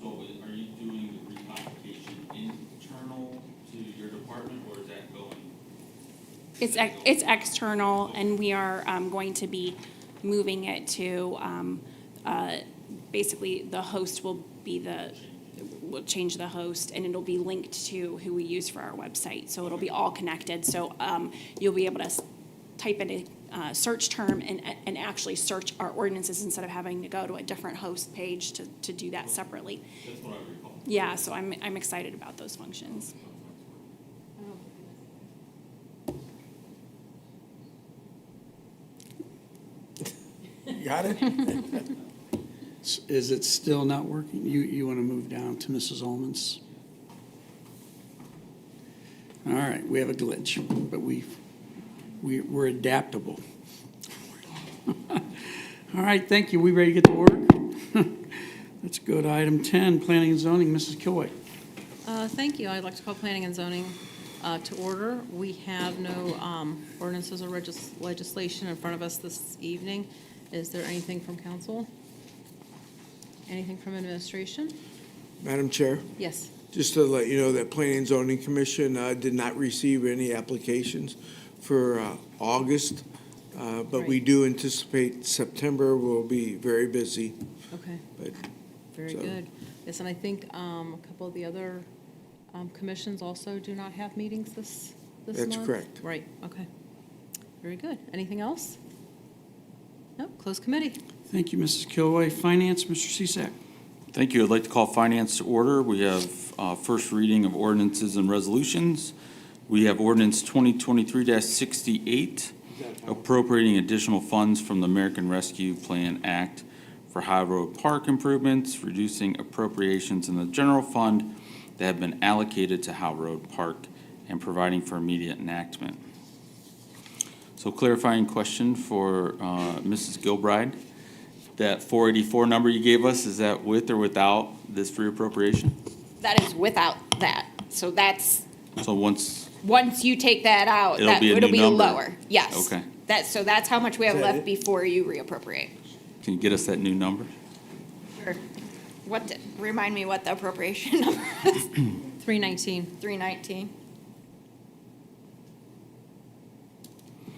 so are you doing the recodification internal to your department, or is that going? It's external, and we are going to be moving it to, basically, the host will be we'll change the host, and it'll be linked to who we use for our website. So it'll be all connected. So you'll be able to type in a search term and actually search our ordinances instead of having to go to a different host page to do that separately. That's what I recall. Yeah, so I'm excited about those functions. You got it? Is it still not working? You want to move down to Mrs. Ullman's? All right, we have a glitch, but we're adaptable. All right, thank you. We ready to get to work? Let's go to item 10, Planning and Zoning. Mrs. Kilway. Thank you. I'd like to call Planning and Zoning to order. We have no ordinances or legislation in front of us this evening. Is there anything from council? Anything from administration? Madam Chair, Yes. just to let you know that Planning and Zoning Commission did not receive any applications for August, but we Right. do anticipate September will be very busy. Okay. But Very So- good. Yes, and I think a couple of the other commissions also do not have meetings this month? That's correct. Right, okay. Very good. Anything else? No, close committee. Thank you, Mrs. Kilway. Finance, Mr. Cisak. Thank you. I'd like to call finance to order. We have first reading of ordinances and resolutions. We have ordinance 2023-68, appropriating additional funds from the American Rescue Plan Act for High Road Park improvements, reducing appropriations in the general fund that have been allocated to High Road Park, and providing for immediate enactment. So clarifying question for Mrs. Gilbride. that 484 number you gave us, is that with or without this free appropriation? That is without that. So that's, So once, once you take that out, It'll be a new number. lower. Yes. Okay. So that's how much we have Is that left it? before you reappropriate. can you get us that new number? Sure. Remind me what the appropriation number is? 319. 319.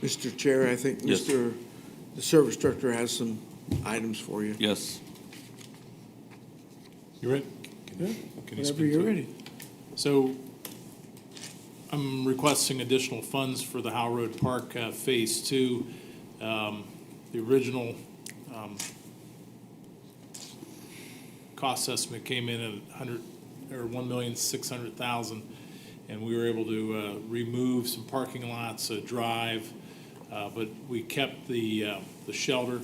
Mr. Chair, I think Yes. the service director has some items for you. Yes. You ready? Yeah, Can you whenever speak you're to it? ready. So I'm requesting additional funds for the Howe Road Park Phase 2. The original cost estimate came in at $1,600,000, and we were able to remove some parking lots, a drive, but we kept the shelter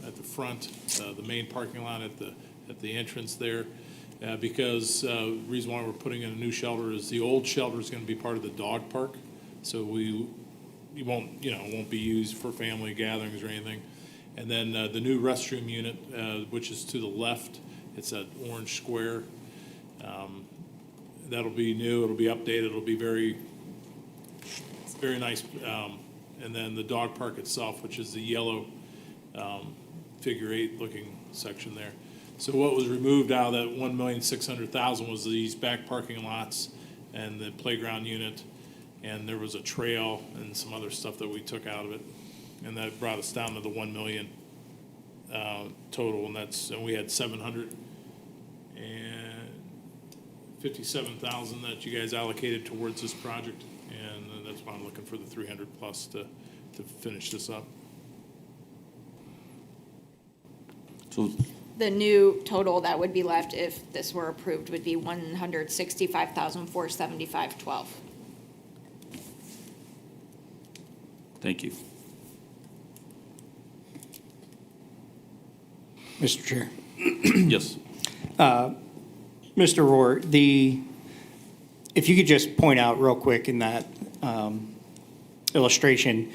at the front, the main parking lot at the entrance there. Because the reason why we're putting in a new shelter is the old shelter is going to be part of the dog park. So it won't be used for family gatherings or anything. And then the new restroom unit, which is to the left, it's that orange square. That'll be new, it'll be updated, it'll be very, very nice. And then the dog park itself, which is the yellow figure 8 looking section there. So what was removed out of that $1,600,000 was these back parking lots and the playground unit, and there was a trail and some other stuff that we took out of it, and that brought us down to the 1 million total, and we had 757,000 that you guys allocated towards this project, and that's why I'm looking for the 300 plus to finish this up. So The new total that would be left if this were approved would be $165,475.12. thank you. Mr. Chair. Yes. Mr. Rohr, if you could just point out real quick in that illustration,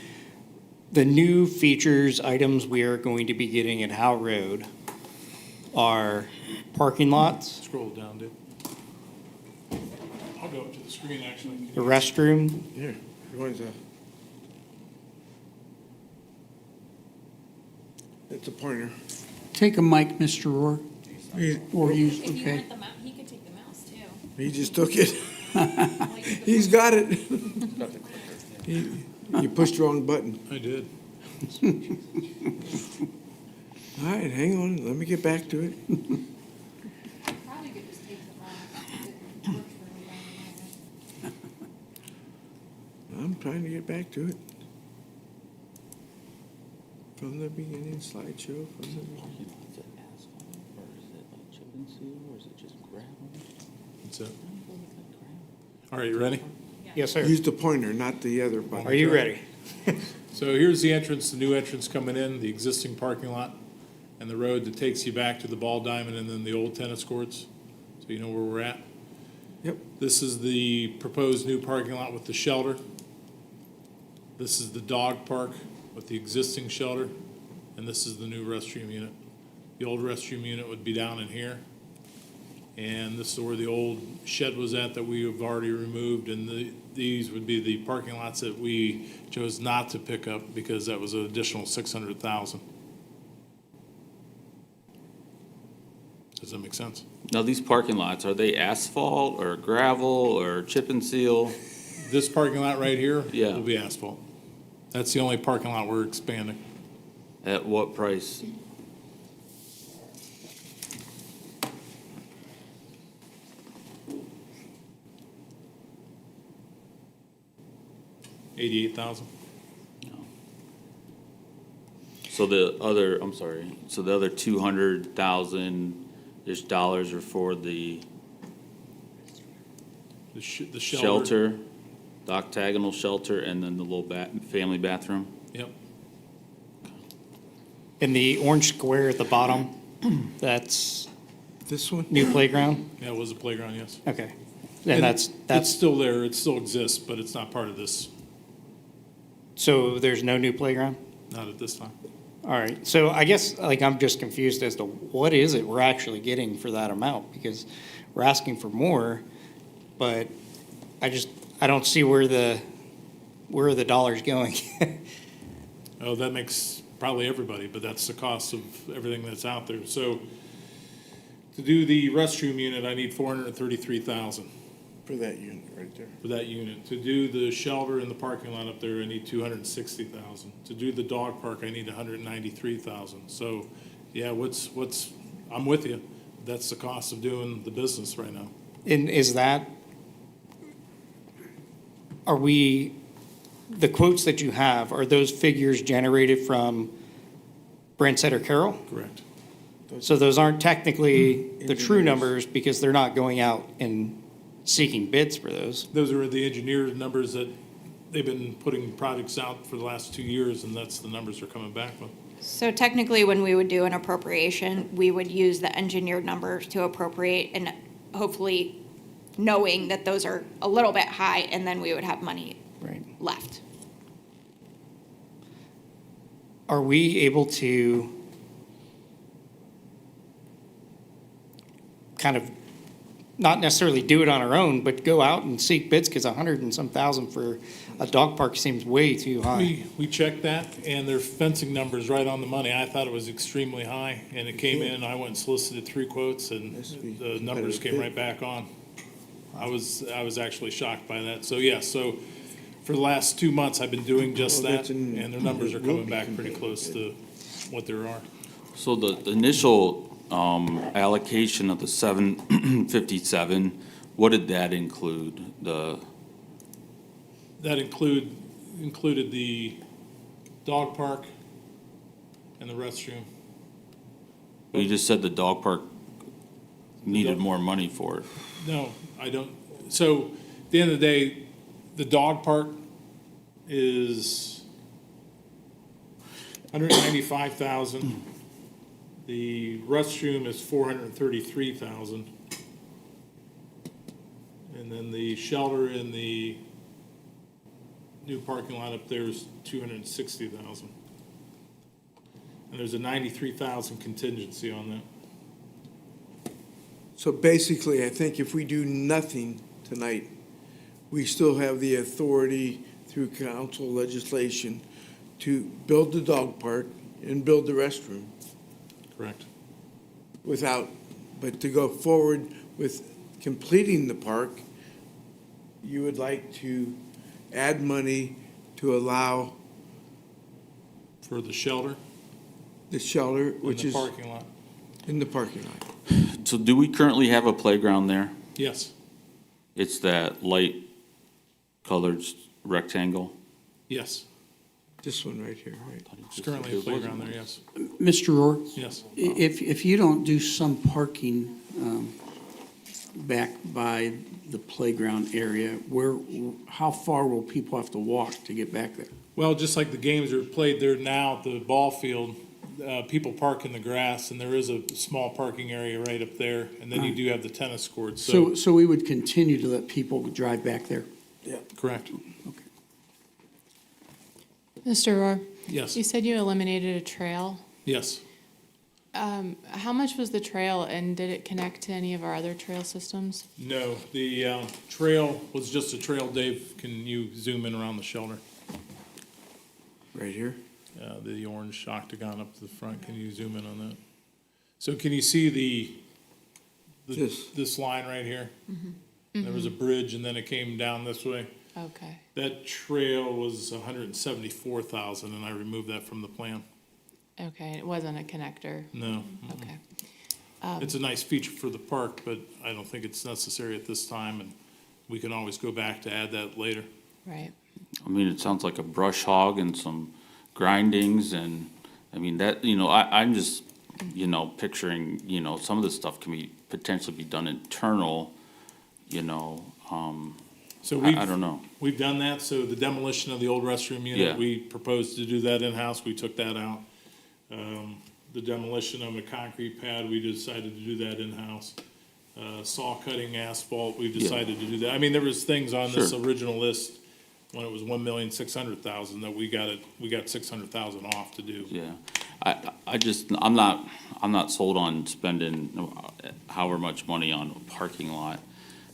the new features items we are going to be getting at Howe Road are parking lots, Scroll down, dude. I'll go up to the screen, actually. the restroom, Here, what is that? It's a pointer. Take a mic, Mr. Rohr, or use, If you okay. want the mouse, he could take the mouse too. He just took it. He's got it. You pushed the wrong button. I did. All right, hang on, let me get back to it. Probably could just take the mouse. I'm trying to get back to it. From the beginning, slideshow, from the beginning. Is it asphalt, or is it like chip and seal, or is it just gravel? That's it. All right, you ready? yes, sir. Use the pointer, not the other button. Are you ready? So here's the entrance, the new entrance coming in, the existing parking lot, and the road that takes you back to the ball diamond and then the old tennis courts, so you know where we're at. Yep. This is the proposed new parking lot with the shelter. This is the dog park with the existing shelter, and this is the new restroom unit. The old restroom unit would be down in here, and this is where the old shed was at that we have already removed, and these would be the parking lots that we chose not to pick up because that was an additional 600,000. Does that make sense? Now, these parking lots, are they asphalt or gravel or chip and seal? This parking lot right here Yeah. will be asphalt. That's the only parking lot we're expanding. At what price? $88,000. So the other, I'm sorry, so the other 200,000-ish dollars are for the The shelter. shelter, the octagonal shelter, and then the little family bathroom? Yep. In the orange square at the bottom, that's This one? new playground? Yeah, it was a playground, yes. Okay. And And that's, It's still there, it still exists, but it's not part of this, so there's no new playground? not at this time. All right, so I guess, like, I'm just confused as to what is it we're actually getting for that amount? Because we're asking for more, but I don't see where the dollar's going. Oh, that makes probably everybody, but that's the cost of everything that's out there. So to do the restroom unit, I need $433,000 For that unit right there. for that unit. To do the shelter in the parking lot up there, I need $260,000. To do the dog park, I need $193,000. So, yeah, I'm with you. That's the cost of doing the business right now. And the quotes that you have, are those figures generated from Brent Setter Carroll? Correct. So those aren't technically the true numbers because they're not going out and seeking bids for those. Those are the engineer numbers that they've been putting projects out for the last 2 years, and that's the numbers they're coming back with. So technically, when we would do an appropriation, we would use the engineered numbers to appropriate and hopefully knowing that those are a little bit high, and then we would have money Right. left. Are we able to kind of not necessarily do it on our own, but go out and seek bids? Because 100 and some thousand for a dog park seems way too high. We checked that, and their fencing number's right on the money. I thought it was extremely high, and it came in, I went and solicited 3 quotes, and the numbers came right back on. I was actually shocked by that. So, yeah, so for the last 2 months, I've been doing just that, and their numbers are coming back pretty close to what there are. So the initial allocation of the 757, what did that include? That included the dog park and the restroom. You just said the dog park needed more money for it. No, I don't. So at the end of the day, the dog park is $195,000. The restroom is $433,000. And then the shelter in the new parking lot up there is $260,000. And there's a $93,000 contingency on that. So basically, I think if we do nothing tonight, we still have the authority through council legislation to build the dog park and build the restroom Correct. but to go forward with completing the park, you would like to add money to allow For the shelter the shelter, in which the is parking lot. in the parking lot. So do we currently have a playground there? Yes, It's that light colored rectangle? yes. This one right here, right? There's currently a playground there, yes. Mr. Rohr, Yes. if you don't do some parking back by the playground area, how far will people have to walk to get back there? Well, just like the games are played there now at the ball field, people park in the grass, and there is a small parking area right up there, and then you do have the tennis courts, So we would continue to let people drive back there? correct. Mr. Rohr, Yes, you said you eliminated a trail. yes. How much was the trail, and did it connect to any of our other trail systems? No, the trail was just a trail. Dave, can you zoom in around the shelter? Right here? The orange octagon up to the front, can you zoom in on that? So can you see this line right here? There was a bridge, and then it came down this way. Okay, That trail was 174,000, and I removed that from the plan. okay, it wasn't a connector, No. okay. It's a nice feature for the park, but I don't think it's necessary at this time, and we can always go back to add that later. Right, I mean, it sounds like a brush hog and some grindings and, I mean, that, I'm just, picturing, some of this stuff can potentially be done internal, So I don't know. we've done that, so the demolition of the old restroom unit, Yeah. we proposed to do that in-house, we took that out. The demolition of a concrete pad, we decided to do that in-house. Saw cutting asphalt, we decided to do that. I mean, there was things on this Sure. original list when it was 1,600,000 that we got 600,000 off to do. Yeah. I'm not sold on spending however much money on a parking lot.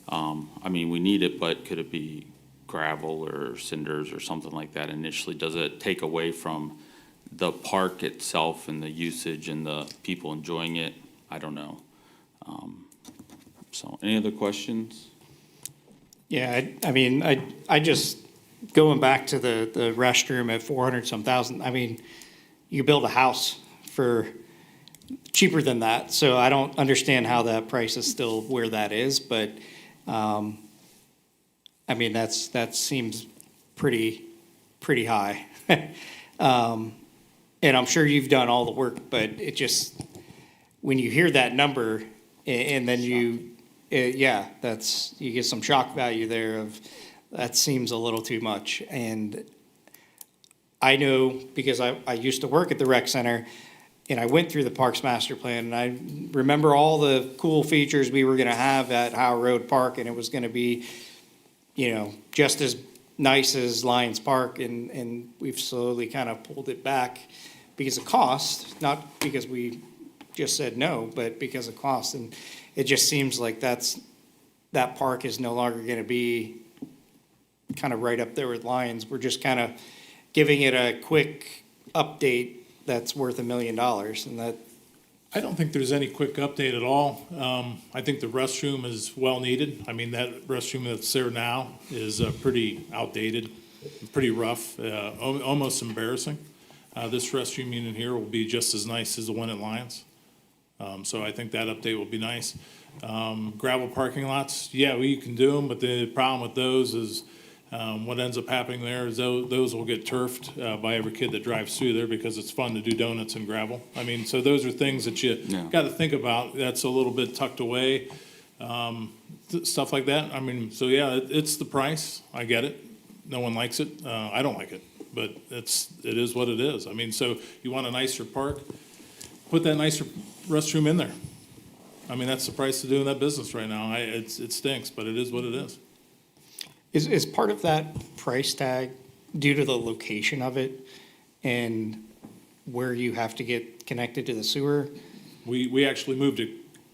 I mean, we need it, but could it be gravel or cinders or something like that initially? Does it take away from the park itself and the usage and the people enjoying it? I don't know. So any other questions? Yeah, I mean, I just, going back to the restroom at 400 some thousand, I mean, you build a house for cheaper than that, so I don't understand how that price is still where that is, but, I mean, that seems pretty high. And I'm sure you've done all the work, but it just, when you hear that number, and then you get some shock value there of, that seems a little too much. And I know, because I used to work at the rec center, and I went through the Parks Master Plan, and I remember all the cool features we were gonna have at Howe Road Park, and it was gonna be, just as nice as Lions Park, and we've slowly kind of pulled it back because of cost, not because we just said no, but because of cost. And it just seems like that park is no longer gonna be kind of right up there with Lions. We're just kind of giving it a quick update that's worth $1 million, and that, I don't think there's any quick update at all. I think the restroom is well needed. I mean, that restroom that's there now is pretty outdated, pretty rough, almost embarrassing. This restroom unit here will be just as nice as the one at Lions. So I think that update will be nice. Gravel parking lots, yeah, we can do them, but the problem with those is what ends up happening there is those will get turfed by every kid that drives through there because it's fun to do donuts and gravel. I mean, so those are things that you got to think about. That's a little bit tucked away, stuff like that. I mean, so yeah, it's the price. I get it. No one likes it. I don't like it, but it is what it is. I mean, so you want a nicer park, put that nicer restroom in there. I mean, that's the price of doing that business right now. It stinks, but it is what it is. is part of that price tag due to the location of it and where you have to get connected to the sewer? We actually moved it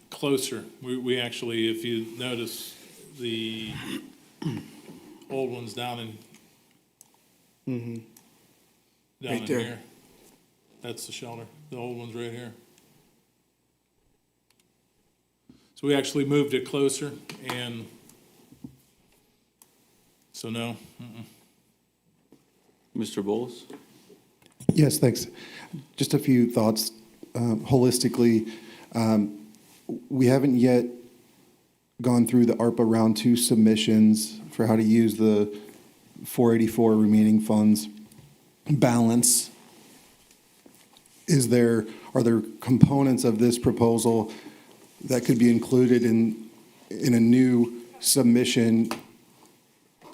closer. We actually, if you notice, the old one's down in Right there. here. That's the shelter. The old one's right here. So we actually moved it closer, and so no. Mr. Bowles? Yes, thanks. Just a few thoughts. Holistically, we haven't yet gone through the ARPA Round 2 submissions for how to use the 484 remaining funds balance. Are there components of this proposal that could be included in a new submission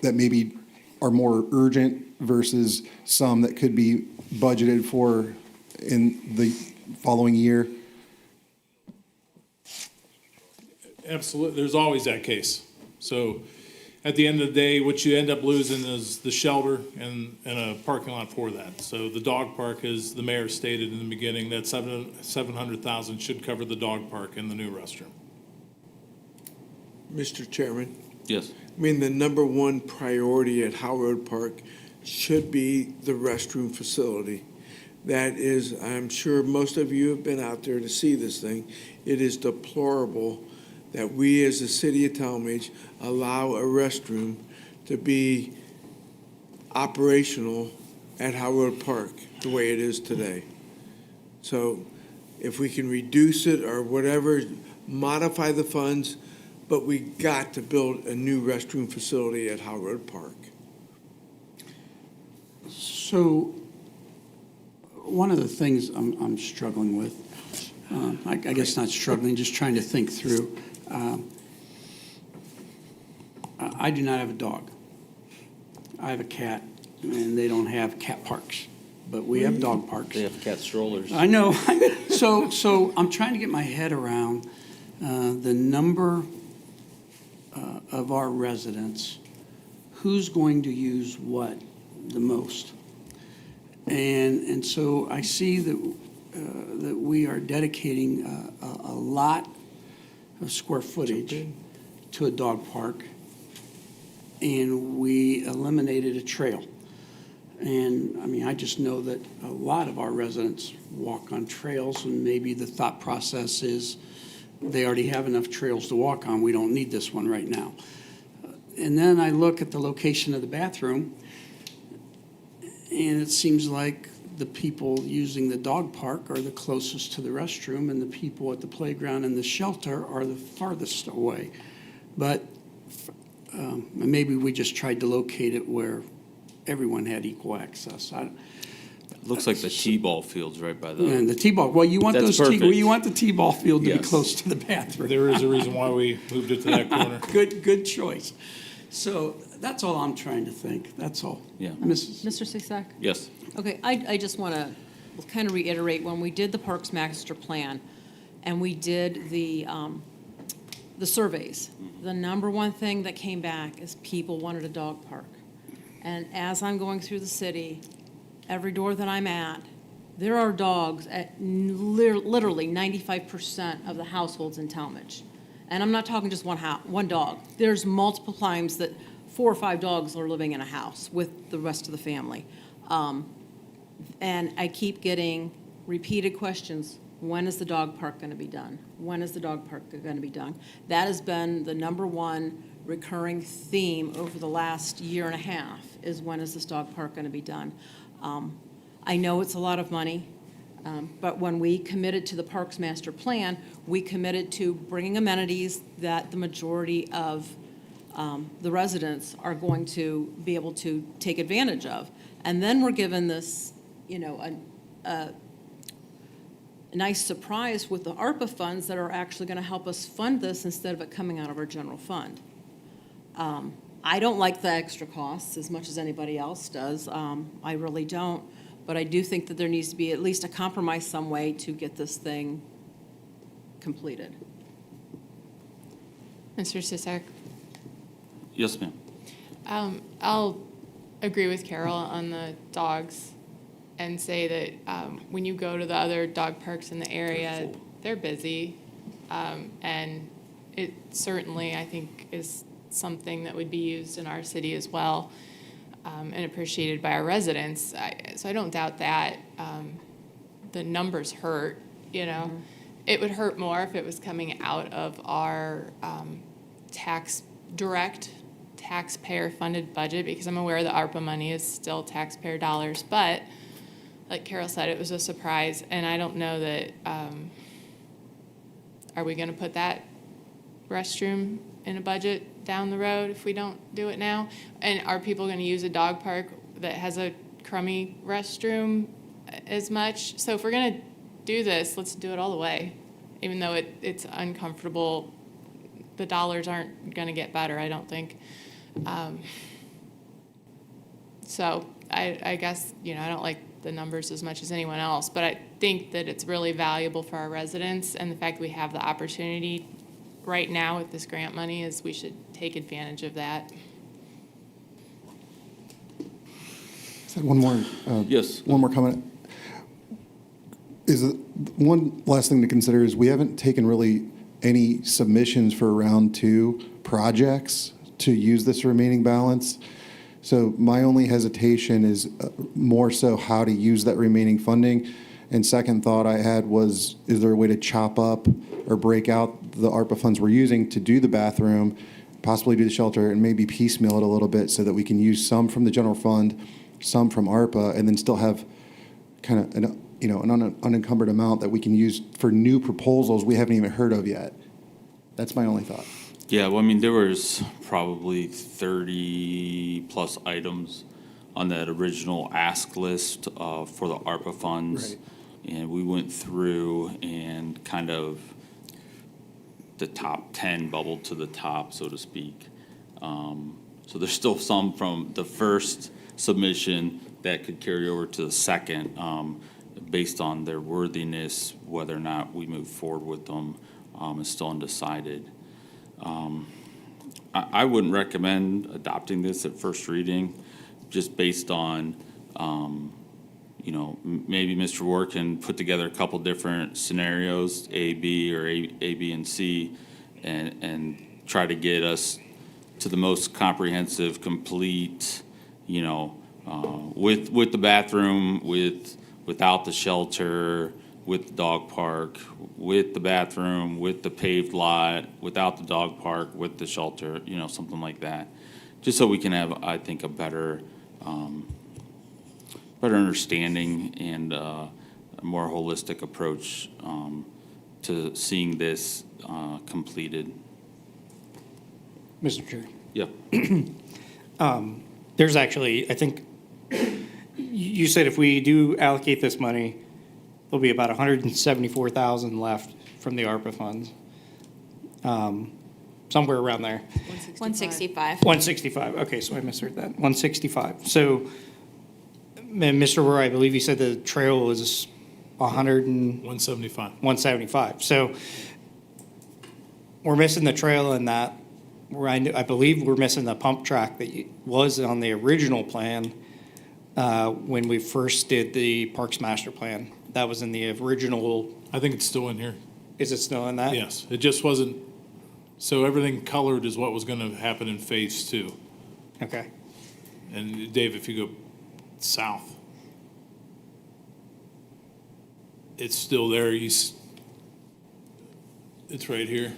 that maybe are more urgent versus some that could be budgeted for in the following year? Absolutely, there's always that case. So at the end of the day, what you end up losing is the shelter and a parking lot for that. So the dog park, as the mayor stated in the beginning, that $700,000 should cover the dog park and the new restroom. Mr. Chairman, Yes. I mean, the number one priority at Howard Park should be the restroom facility. That is, I'm sure most of you have been out there to see this thing. It is deplorable that we as the city of Tallmadge allow a restroom to be operational at Howard Park the way it is today. So if we can reduce it or whatever, modify the funds, but we got to build a new restroom facility at Howard Park. So, one of the things I'm struggling with, I guess not struggling, just trying to think through. I do not have a dog. I have a cat, and they don't have cat parks, but we have dog parks. They have cat strollers. I know. So I'm trying to get my head around the number of our residents, who's going to use what the most. And so I see that that we are dedicating a lot of square footage to a dog park, and we eliminated a trail. And, I mean, I just know that a lot of our residents walk on trails, and maybe the thought process is they already have enough trails to walk on. We don't need this one right now. And then I look at the location of the bathroom, and it seems like the people using the dog park are the closest to the restroom, and the people at the playground and the shelter are the farthest away. But maybe we just tried to locate it where everyone had equal access. Looks like the T-ball field's right by the. And the T-ball, well, you want That's those, perfect. you want the T-ball field to be Yes. close to the bathroom. There is a reason why we moved it to that corner. Good choice. So that's all I'm trying to think, that's all. Yeah. Mrs. Mr. Cisak? Yes. Okay, I just want to kind of reiterate, when we did the Parks Master Plan and we did the surveys, the number one thing that came back is people wanted a dog park. And as I'm going through the city, every door that I'm at, there are dogs at literally 95% of the households in Tallmadge. And I'm not talking just one dog. There's multiple times that 4 or 5 dogs are living in a house with the rest of the family. And I keep getting repeated questions. When is the dog park going to be done? When is the dog park going to be done? That has been the number one recurring theme over the last year and a half, is when is this dog park going to be done? I know it's a lot of money, but when we committed to the Parks Master Plan, we committed to bringing amenities that the majority of the residents are going to be able to take advantage of. And then we're given this, a nice surprise with the ARPA funds that are actually going to help us fund this instead of it coming out of our general fund. I don't like the extra costs as much as anybody else does. I really don't. But I do think that there needs to be at least a compromise some way to get this thing completed. Mr. Cisak? Yes, ma'am. I'll agree with Carol on the dogs and say that when you go to the other dog parks in the area, they're busy. And it certainly, I think, is something that would be used in our city as well, and appreciated by our residents. So I don't doubt that. The numbers hurt, Mm-hmm. It would hurt more if it was coming out of our direct taxpayer-funded budget, because I'm aware the ARPA money is still taxpayer dollars. But like Carol said, it was a surprise, and I don't know that, are we going to put that restroom in a budget down the road if we don't do it now? And are people going to use a dog park that has a crummy restroom as much? So if we're going to do this, let's do it all the way. Even though it's uncomfortable, the dollars aren't going to get better, I don't think. So I guess, I don't like the numbers as much as anyone else, but I think that it's really valuable for our residents, and the fact that we have the opportunity right now with this grant money is we should take advantage of that. One more. Yes. One more comment. One last thing to consider is we haven't taken really any submissions for round 2 projects to use this remaining balance. So my only hesitation is more so how to use that remaining funding. And second thought I had was, is there a way to chop up or break out the ARPA funds we're using to do the bathroom, possibly do the shelter, and maybe piecemeal it a little bit so that we can use some from the general fund, some from ARPA, and then still have kind of an unencumbered amount that we can use for new proposals we haven't even heard of yet. That's my only thought. Yeah, well, I mean, there was probably 30-plus items on that original ask list for the ARPA funds. Right. And we went through and kind of the top 10 bubbled to the top, so to speak. So there's still some from the first submission that could carry over to the second, based on their worthiness. Whether or not we move forward with them is still undecided. I wouldn't recommend adopting this at first reading, just based on, maybe Mr. Ward can put together a couple different scenarios, A, B, or A, B, and C, and try to get us to the most comprehensive, complete, with the bathroom, without the shelter, with the dog park, with the bathroom, with the paved lot, without the dog park, with the shelter, something like that. Just so we can have, I think, a better understanding and a more holistic approach to seeing this completed. Mr. Chair. Yep. There's actually, I think, you said if we do allocate this money, there'll be about 174,000 left from the ARPA funds. Somewhere around there. 165. 165, okay, so I misheard that, 165. So, Mr. Roy, I believe you said the trail was 175. 175. So we're missing the trail in that. I believe we're missing the pump track that was on the original plan when we first did the Parks Master Plan. That was in the original. I think it's still in here. Is it still in that? Yes, it just wasn't, so everything colored is what was going to happen in phase 2. Okay. And Dave, if you go south, it's still there. It's right here.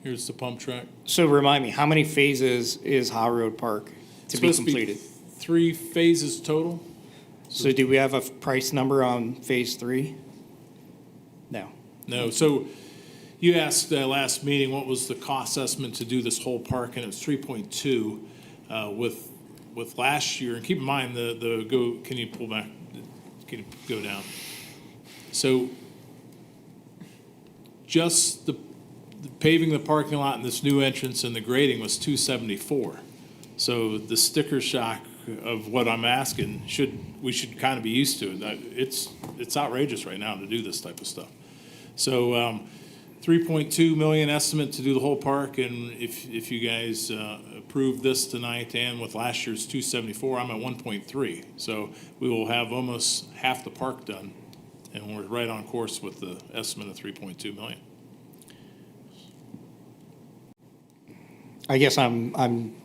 Here's the pump track. So remind me, how many phases is High Road Park to be Supposed completed? 3 phases total. So do we have a price number on phase 3? No. No, so you asked last meeting, what was the cost estimate to do this whole park, and it was 3.2 with last year. And keep in mind, can you pull back, can you go down? So just the paving the parking lot and this new entrance and the grading was 274. So the sticker shock of what I'm asking, we should kind of be used to it. It's outrageous right now to do this type of stuff. So 3.2 million estimate to do the whole park, and if you guys approve this tonight and with last year's 274, I'm at 1.3. So we will have almost half the park done, and we're right on course with the estimate of 3.2 million. I guess I'm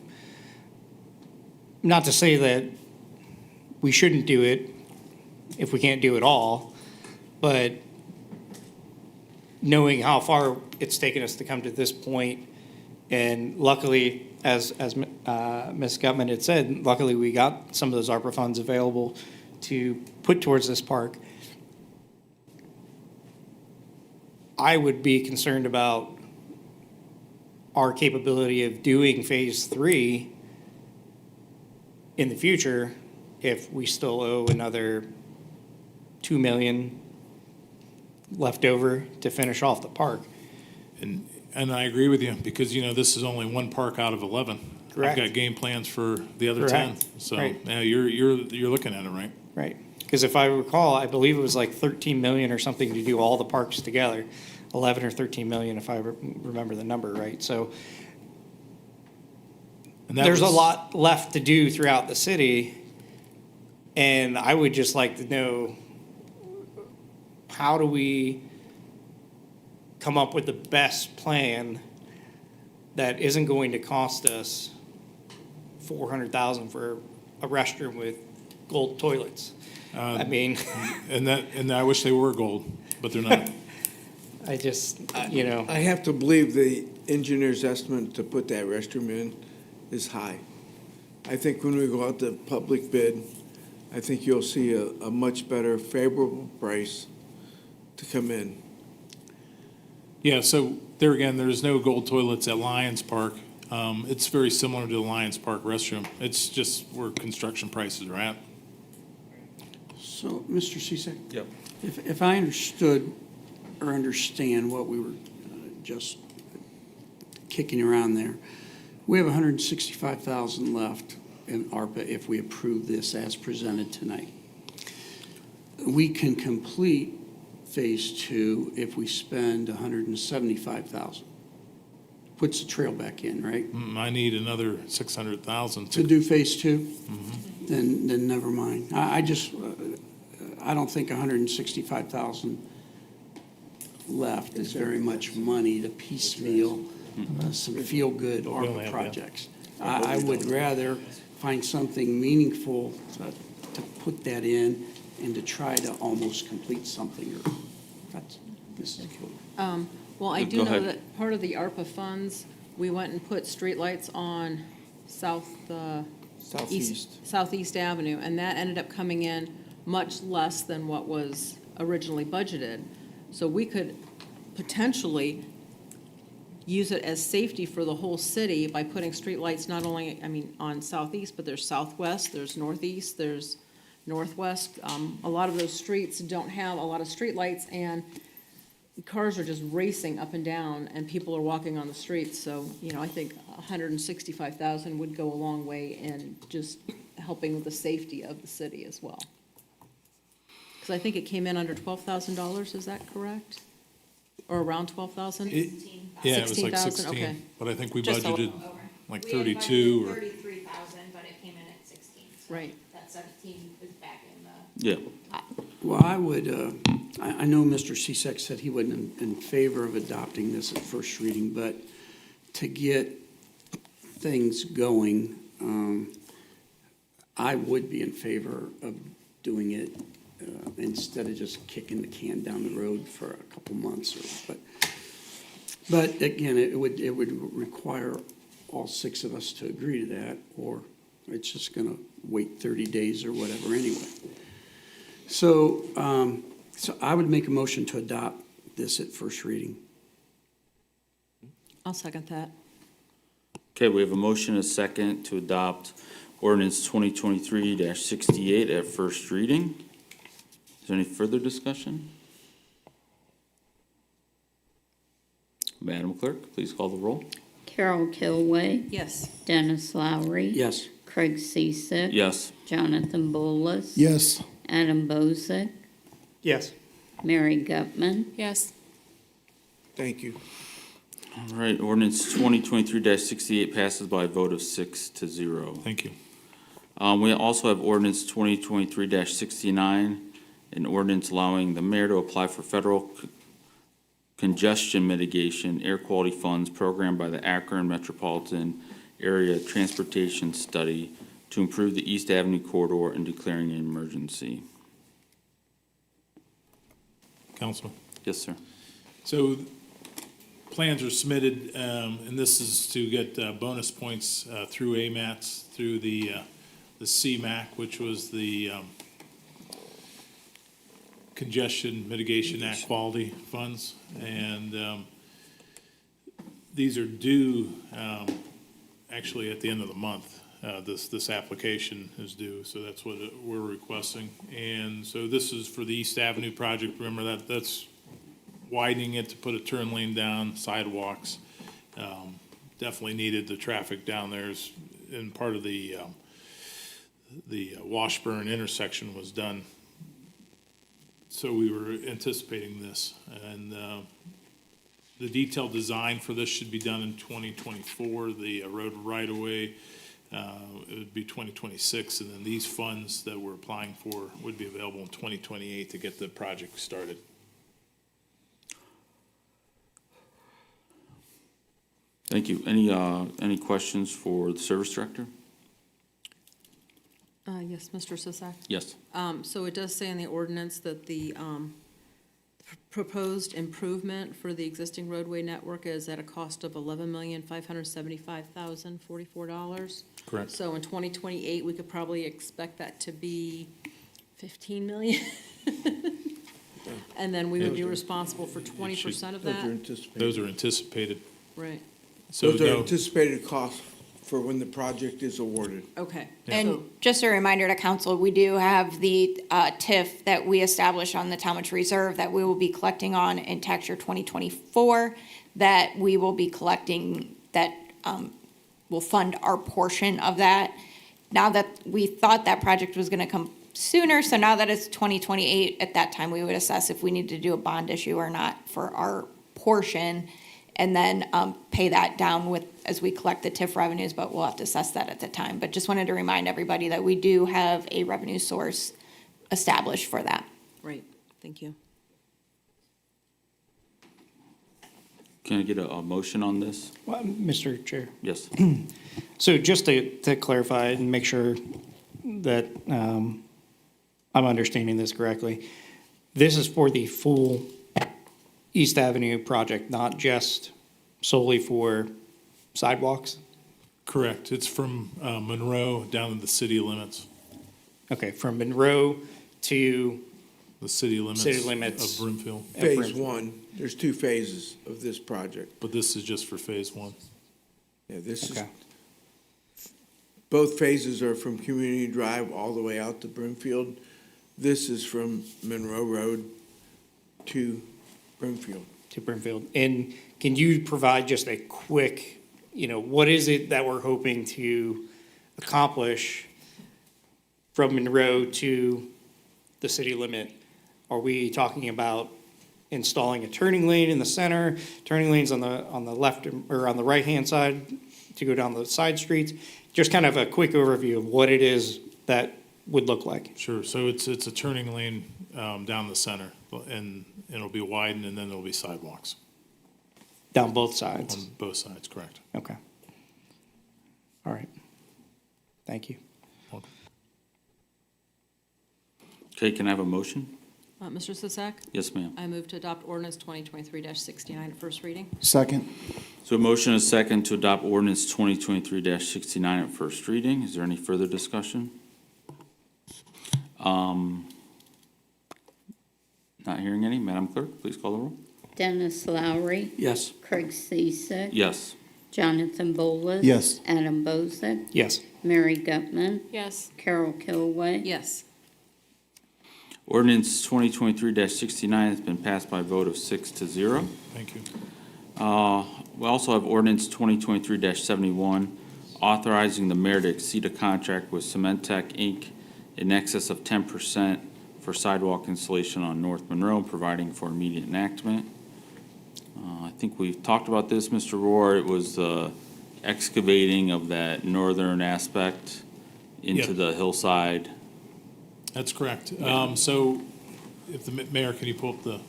not to say that we shouldn't do it if we can't do it all, but knowing how far it's taken us to come to this point, and luckily, as Ms. Gutman had said, luckily we got some of those ARPA funds available to put towards this park. I would be concerned about our capability of doing phase 3 in the future if we still owe another $2 million left over to finish off the park. And I agree with you, because this is only one park out of 11. Correct. I've got game plans for the other Correct. 10. So Right. yeah, you're looking at it, right? Right, because if I recall, I believe it was like 13 million or something to do all the parks together, 11 or 13 million if I remember the number right. So And that there's a was- lot left to do throughout the city, and I would just like to know, how do we come up with the best plan that isn't going to cost us $400,000 for a restroom with gold toilets? I mean, And I wish they were gold, but they're not. I just, I have to believe the engineer's estimate to put that restroom in is high. I think when we go out to public bid, I think you'll see a much better favorable price to come in. Yeah, so there again, there's no gold toilets at Lions Park. It's very similar to the Lions Park restroom. It's just where construction prices are at. So, Mr. Cisak? Yep. If I understood or understand what we were just kicking around there, we have 165,000 left in ARPA if we approve this as presented tonight. We can complete phase 2 if we spend 175,000. Puts the trail back in, right? I need another 600,000 To do phase 2? Then never mind. I just, I don't think 165,000 left is very much money to piecemeal some feel-good only ARPA have projects. I would rather find something meaningful to put that in and to try to almost complete something. Or that's Mrs. Kilby. Well, I Go do know ahead. that part of the ARPA funds, we went and put streetlights on Southeast Avenue, and that ended up coming in much less than what was originally budgeted. So we could potentially use it as safety for the whole city by putting streetlights not only, on Southeast, but there's Southwest, there's Northeast, there's Northwest. A lot of those streets don't have a lot of streetlights, and cars are just racing up and down, and people are walking on the streets. So, I think 165,000 would go a long way in just helping with the safety of the city as well. Because I think it came in under $12,000, is that correct? Or around 12,000? Yeah, it was like 16,000, okay. 16, but I think we Just a budgeted little like We had 32 budgeted or, 33,000, but it came in at 16. So Right. That 17 is back in the. Yeah. Well, I would, I know Mr. Cesek said he wasn't in favor of adopting this at first reading, but to get things going, I would be in favor of doing it instead of just kicking the can down the road for a couple months. But again, it would require all six of us to agree to that, or it's just going to wait 30 days or whatever anyway. So I would make a motion to adopt this at first reading. I'll second that. Okay, we have a motion, a second, to adopt ordinance 2023-68 at first reading. Is there any further discussion? Madam Clerk, please call the roll. Carol Kilway, Yes. Dennis Lowry. Yes. Craig Ciesick. Yes. Jonathan Bolus. Yes. Adam Bozick. Yes. Mary Gutman. Yes. Thank you. All right, ordinance 2023-68 passes by a vote of 6-0. thank you. We also have ordinance 2023-69, an ordinance allowing the mayor to apply for federal congestion mitigation air quality funds program by the Akron Metropolitan Area Transportation Study to improve the East Avenue corridor and declaring an emergency. Councilman. Yes, sir. So plans are submitted, and this is to get bonus points through AMATs, through the CMAC, which was the Congestion Mitigation Act Quality Funds. And these are due actually at the end of the month. This application is due, so that's what we're requesting. And so this is for the East Avenue project. Remember that's widening it to put a turn lane down, sidewalks. Definitely needed the traffic down there, and part of the Washburn intersection was done. So we were anticipating this, and the detailed design for this should be done in 2024. The road right-of-way, it would be 2026, and then these funds that we're applying for would be available in 2028 to get the project started. Thank you. Any questions for the service director? Yes, Mr. Sisak. Yes. So it does say in the ordinance that the proposed improvement for the existing roadway network is at a cost of $11,575,044. Correct. So in 2028, we could probably expect that to be $15 million. And then we would be responsible for 20% of that? Those are anticipated. Right, So Those are no, anticipated costs for when the project is awarded. okay. And just a reminder to council, we do have the TIF that we established on the Tallmadge Reserve that we will be collecting on in tax year 2024, that we will be collecting, that will fund our portion of that. Now that we thought that project was going to come sooner, so now that it's 2028, at that time we would assess if we need to do a bond issue or not for our portion, and then pay that down with, as we collect the TIF revenues, but we'll have to assess that at the time. But just wanted to remind everybody that we do have a revenue source established for that. Right, thank you. Can I get a motion on this? Well, Mr. Chair. Yes. So just to clarify and make sure that I'm understanding this correctly, this is for the full East Avenue project, not just solely for sidewalks? Correct. It's from Monroe down to the city limits, Okay, from Monroe to the city limits limits. of Brimfield. Phase one, there's two phases of this project. But this is just for phase one. Yeah, this is, Okay, both phases are from Community Drive all the way out to Brimfield. This is from Monroe Road to Brimfield. to Brimfield. And can you provide just a quick, what is it that we're hoping to accomplish from Monroe to the city limit? Are we talking about installing a turning lane in the center, turning lanes on the left or on the right-hand side to go down the side streets? Just kind of a quick overview of what it is that would look like. Sure. So it's a turning lane down the center, and it'll be widened, and then there'll be sidewalks Down both sides? on both sides, correct? Okay. All right. Thank you. Okay, can I have a motion? Mr. Sisak? Yes, ma'am. I move to adopt ordinance 2023-69 at first reading. Second. So a motion is second to adopt ordinance 2023-69 at first reading. Is there any further discussion? Not hearing any. Madam Clerk, please call the roll. Dennis Lowry, Yes. Craig Ciesick, Yes. Jonathan Bolus. Yes. Adam Bozick, Yes. Mary Gutman, Yes. Carol Kilway. Yes. Ordinance 2023-69 has been passed by a vote of 6-0. Thank you. We also have ordinance 2023-71, authorizing the mayor to exceed a contract with Cementech, Inc. in excess of 10% for sidewalk installation on North Monroe, and providing for immediate enactment. I think we've talked about this, Mr. Rohr. It was excavating of that northern aspect into Yeah. the hillside. That's correct. So if the mayor, can you pull up there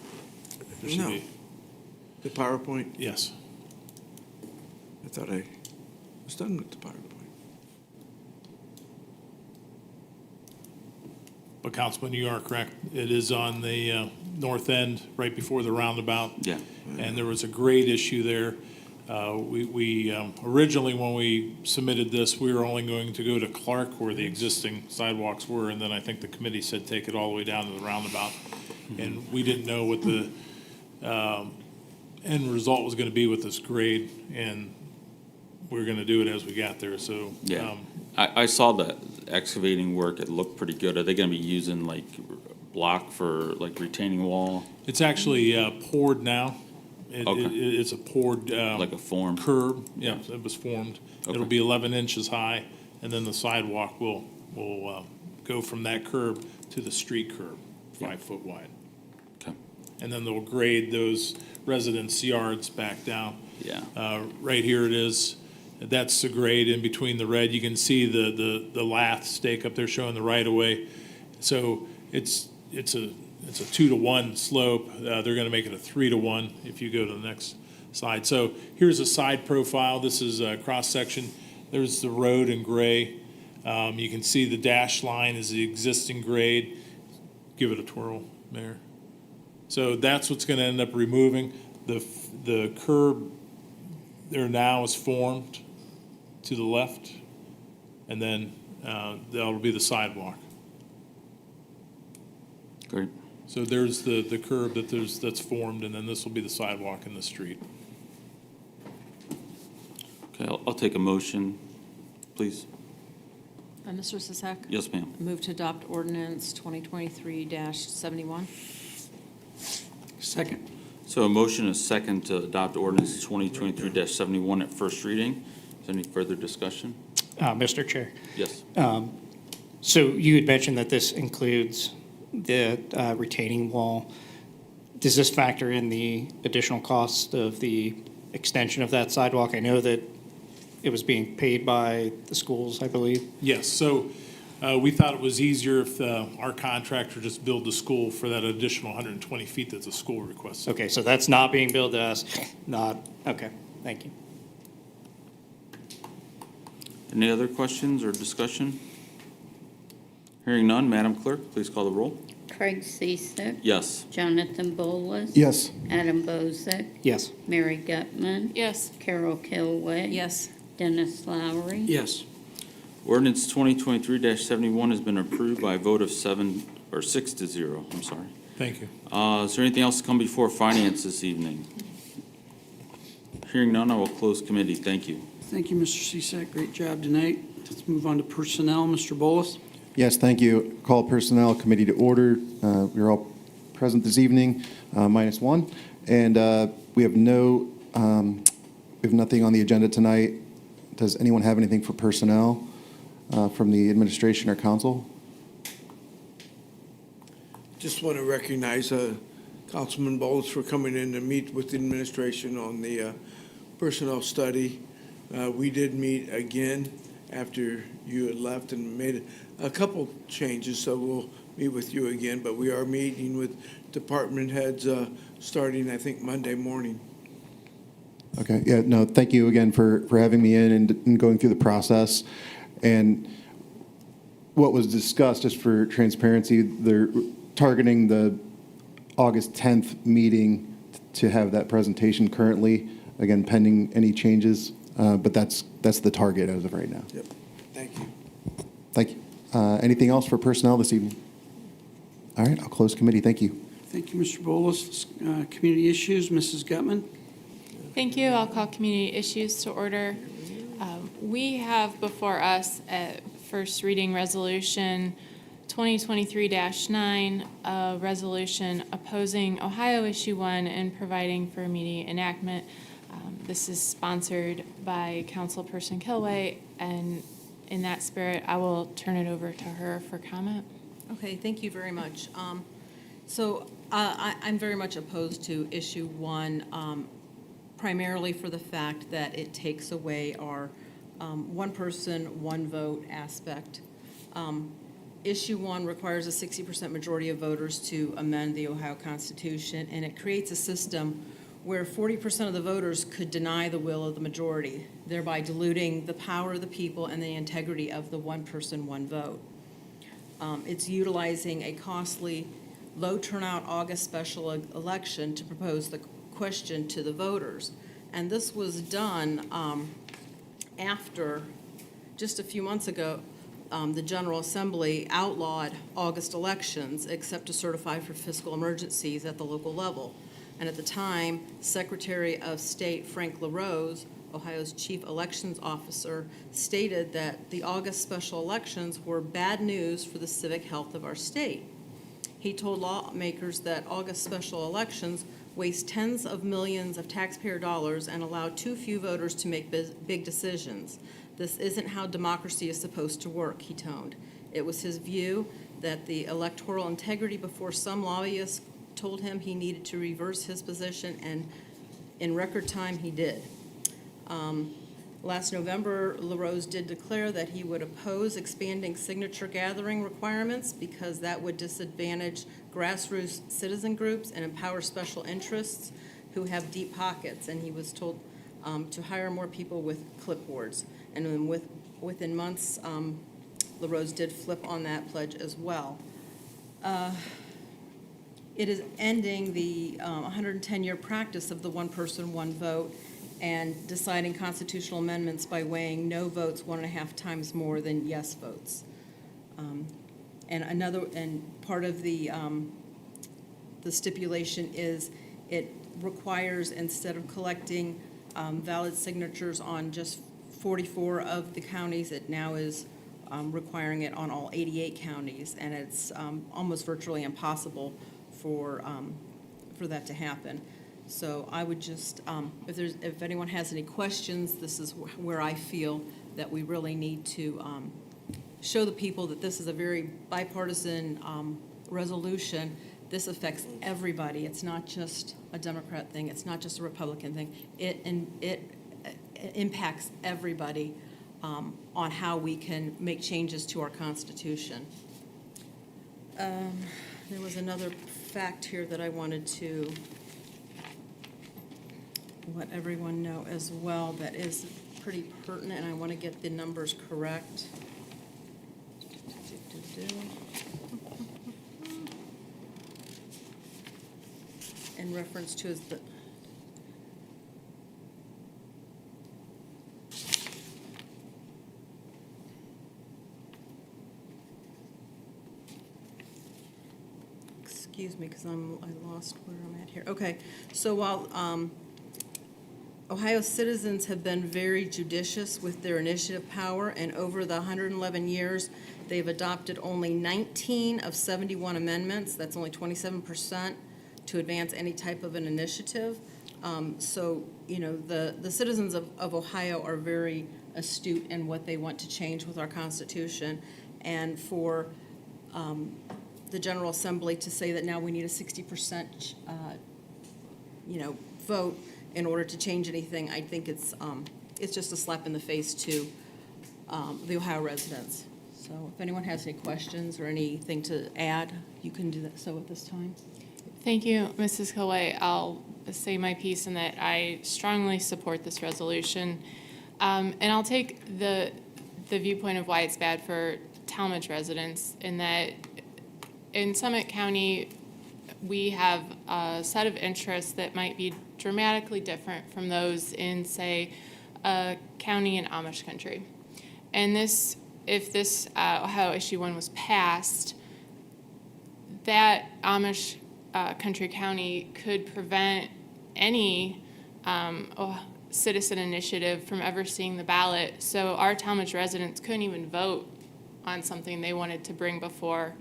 should No. be, The PowerPoint, yes. I thought I was done with the PowerPoint. But Councilman, you are correct. It is on the north end, right before the roundabout. Yeah. And there was a grade issue there. We originally, when we submitted this, we were only going to go to Clark where the existing sidewalks were, and then I think the committee said take it all the way down to the roundabout. And we didn't know what the end result was gonna be with this grade, and we were gonna do it as we got there, so. Yeah. I saw the excavating work. It looked pretty good. Are they gonna be using like block for like retaining wall, It's actually poured now. Okay. It's a poured. like a form? Curb, yeah, it was formed. It'll Okay. be 11 inches high, and then the sidewalk will go from that curb to the street curb, 5 foot wide. Okay. And then they'll grade those residents' yards back down. Yeah. Right here it is. That's the grade in between the red. You can see the lath stake up there showing the right of way. So it's a 2-to-1 slope. They're gonna make it a 3-to-1 if you go to the next slide. So here's a side profile. This is a cross-section. There's the road in gray. You can see the dash line is the existing grade. Give it a twirl, Mayor. So that's what's gonna end up removing. The curb there now is formed to the left, and then that'll be the sidewalk. Great. So there's the curb that's formed, and then this will be the sidewalk in the street. Okay, I'll take a motion, please. Mr. Sisak? Yes, ma'am. Move to adopt ordinance 2023-71. Second. So a motion is second to adopt ordinance 2023-71 at first reading. Is there any further discussion? Mr. Chair. Yes. So you had mentioned that this includes the retaining wall. Does this factor in the additional cost of the extension of that sidewalk? I know that it was being paid by the schools, I believe. Yes, so We thought it was easier if our contractor just billed the school for that additional 120 feet that the school requested. Okay, so that's not being billed to us, not, okay, thank you. Any other questions or discussion? Hearing none, Madam Clerk, please call the roll. Craig Ciesick. Yes. Jonathan Bolus. Yes. Adam Bozak. Yes. Mary Gutman. Yes. Carol Kilway. Yes. Dennis Lowry. Yes. Ordinance 2023-71 has been approved by a vote of 6-0, I'm sorry. Thank you. Is there anything else to come before finance this evening? Hearing none, I will close committee. Thank you. Thank you, Mr. Cisak. Great job tonight. Let's move on to personnel. Mr. Bolus? Yes, thank you. Call Personnel Committee to order. We're all present this evening, -1. And we have nothing on the agenda tonight. Does anyone have anything for personnel from the administration or council? Just want to recognize Councilman Bowles for coming in to meet with the administration on the personnel study. We did meet again after you had left and made a couple changes, so we'll meet with you again. But we are meeting with department heads starting, I think, Monday morning. Okay, yeah, no, thank you again for having me in and going through the process. And what was discussed, just for transparency, they're targeting the August 10th meeting to have that presentation currently, again, pending any changes, but that's the target as of right now. Yep. Thank you. Thank you. Anything else for personnel this evening? All right, I'll close committee. Thank you. Thank you, Mr. Bolus. Community issues, Mrs. Gutman? Thank you. I'll call community issues to order. We have before us a first reading resolution 2023-9, a resolution opposing Ohio Issue 1 and providing for immediate enactment. This is sponsored by Councilperson Kilway, and in that spirit, I will turn it over to her for comment. Okay, thank you very much. I'm very much opposed to issue 1, primarily for the fact that it takes away our one person, one vote aspect. Issue 1 requires a 60% majority of voters to amend the Ohio Constitution, and it creates a system where 40% of the voters could deny the will of the majority, thereby diluting the power of the people and the integrity of the one person, one vote. It's utilizing a costly, low turnout August special election to propose the question to the voters. And this was done after, just a few months ago, the General Assembly outlawed August elections except to certify for fiscal emergencies at the local level. And at the time, Secretary of State Frank LaRose, Ohio's chief elections officer, stated that the August special elections were bad news for the civic health of our state. He told lawmakers that August special elections waste tens of millions of taxpayer dollars and allow too few voters to make big decisions. This isn't how democracy is supposed to work, he toned. It was his view that the electoral integrity before some lobbyists told him he needed to reverse his position, and in record time he did. Last November, LaRose did declare that he would oppose expanding signature gathering requirements because that would disadvantage grassroots citizen groups and empower special interests who have deep pockets, and he was told to hire more people with clipboards. And then within months, LaRose did flip on that pledge as well. It is ending the 110-year practice of the one person, one vote, and deciding constitutional amendments by weighing no votes 1.5 times more than yes votes. And part of the stipulation is it requires, instead of collecting valid signatures on just 44 of the counties, it now is requiring it on all 88 counties, and it's almost virtually impossible for that to happen. So I would just, if anyone has any questions, this is where I feel that we really need to show the people that this is a very bipartisan resolution. This affects everybody. It's not just a Democrat thing. It's not just a Republican thing. It impacts everybody. on how we can make changes to our Constitution. There was another fact here that I wanted to let everyone know as well that is pretty pertinent, and I want to get the numbers correct. In reference to the excuse me, because I lost where I'm at here. Okay, so while Ohio citizens have been very judicious with their initiative power, and over the 111 years, they've adopted only 19 of 71 amendments. That's only 27% to advance any type of an initiative. So, you know, the citizens of Ohio are very astute in what they want to change with our Constitution. And for the General Assembly to say that now we need a 60%, vote in order to change anything, I think it's just a slap in the face to the Ohio residents. So if anyone has any questions or anything to add, you can do that so at this time. Thank you, Mrs. Kilway. I'll say my piece in that I strongly support this resolution. And I'll take the viewpoint of why it's bad for Tallmadge residents, in that in Summit County, we have a set of interests that might be dramatically different from those in, say, a county in Amish country. And if this Ohio Issue 1 was passed, that Amish country county could prevent any citizen initiative from ever seeing the ballot. So our Tallmadge residents couldn't even vote on something they wanted to bring before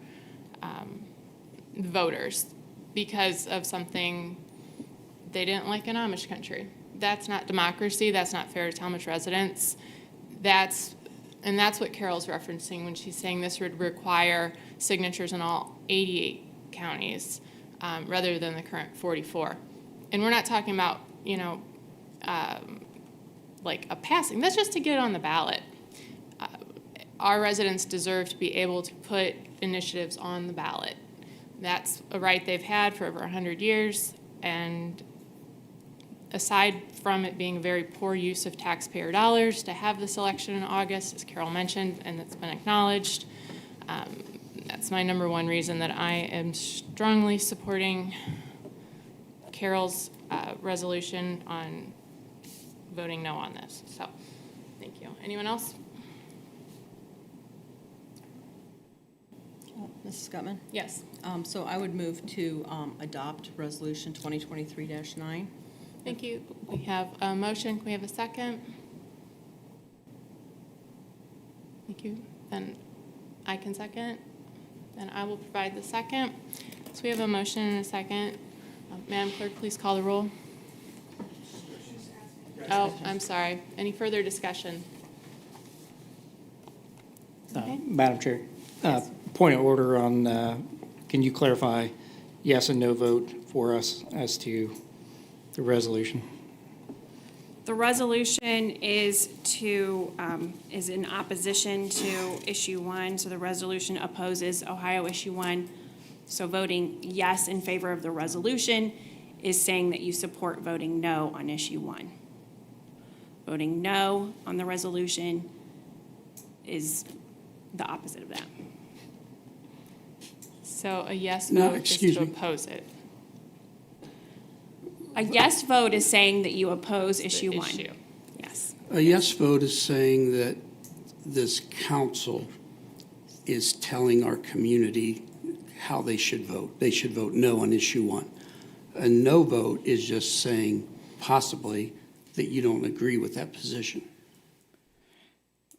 voters because of something they didn't like in Amish country. That's not democracy. That's not fair to Tallmadge residents. That's what Carol's referencing when she's saying this would require signatures in all 88 counties rather than the current 44. And we're not talking about, like a passing. That's just to get it on the ballot. Our residents deserve to be able to put initiatives on the ballot. That's a right they've had for over 100 years, and aside from it being a very poor use of taxpayer dollars to have this election in August, as Carol mentioned, and that's been acknowledged, that's my number one reason that I am strongly supporting Carol's resolution on voting no on this. So, thank you. Anyone else? Mrs. Gutman? Yes. So I would move to adopt Resolution 2023-9. Thank you. We have a motion. Can we have a second? Thank you. Then I can second. Then I will provide the second. So we have a motion and a second. Madam Clerk, please call the roll. Oh, I'm sorry. Any further discussion? Okay. Madam Chair, point of order on, can you clarify yes and no vote for us as to the resolution? The resolution is in opposition to issue 1, so the resolution opposes Ohio issue 1. So voting yes in favor of the resolution is saying that you support voting no on issue 1. Voting no on the resolution is the opposite of that. So a yes No, vote is excuse to me. oppose it. A yes vote is saying that you oppose issue 1. Issue. Yes. A yes vote is saying that this council is telling our community how they should vote. They should vote no on issue 1. A no vote is just saying possibly that you don't agree with that position.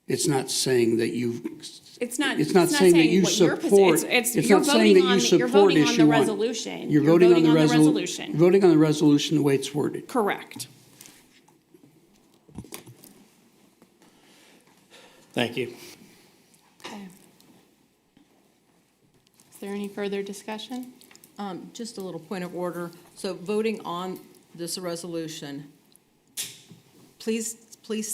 It's not saying that you. It's not saying that you what your support. it's It's you're not saying that voting on you you're support voting on issue the 1. resolution. You're voting on the resolution. You're voting on the resolution the way it's worded. Correct. Thank you. Okay. Is there any further discussion? Just a little point of order. So voting on this resolution, please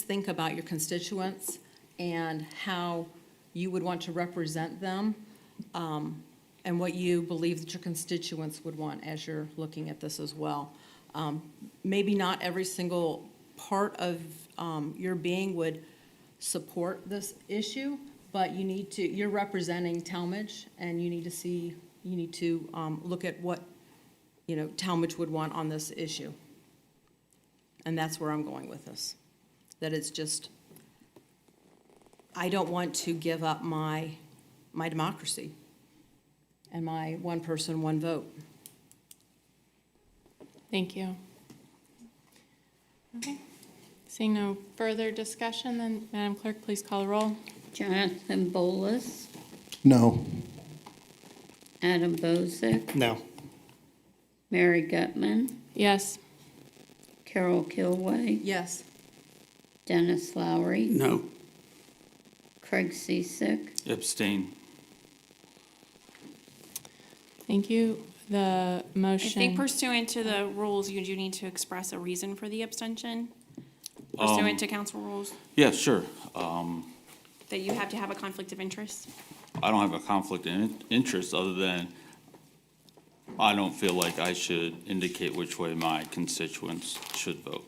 think about your constituents and how you would want to represent them, and what you believe that your constituents would want as you're looking at this as well. Maybe not every single part of your being would support this issue, but you're representing Tallmadge, and you need to look at what, Tallmadge would want on this issue. And that's where I'm going with this. That it's just, I don't want to give up my democracy and my one person, one vote. Thank you. Okay. Seeing no further discussion, then Madam Clerk, please call the roll. Jonathan Bolus, No. Adam Bozick, No. Mary Gutman, Yes. Carol Kilway, Yes. Dennis Lowry, No. Craig Ciesick, Abstain. Thank you. The I motion. think pursuant to the rules, you do need to express a reason for the abstention. Pursuant to council rules, Yeah, sure. that you have to have a conflict of interest. I don't have a conflict in interest other than I don't feel like I should indicate which way my constituents should vote.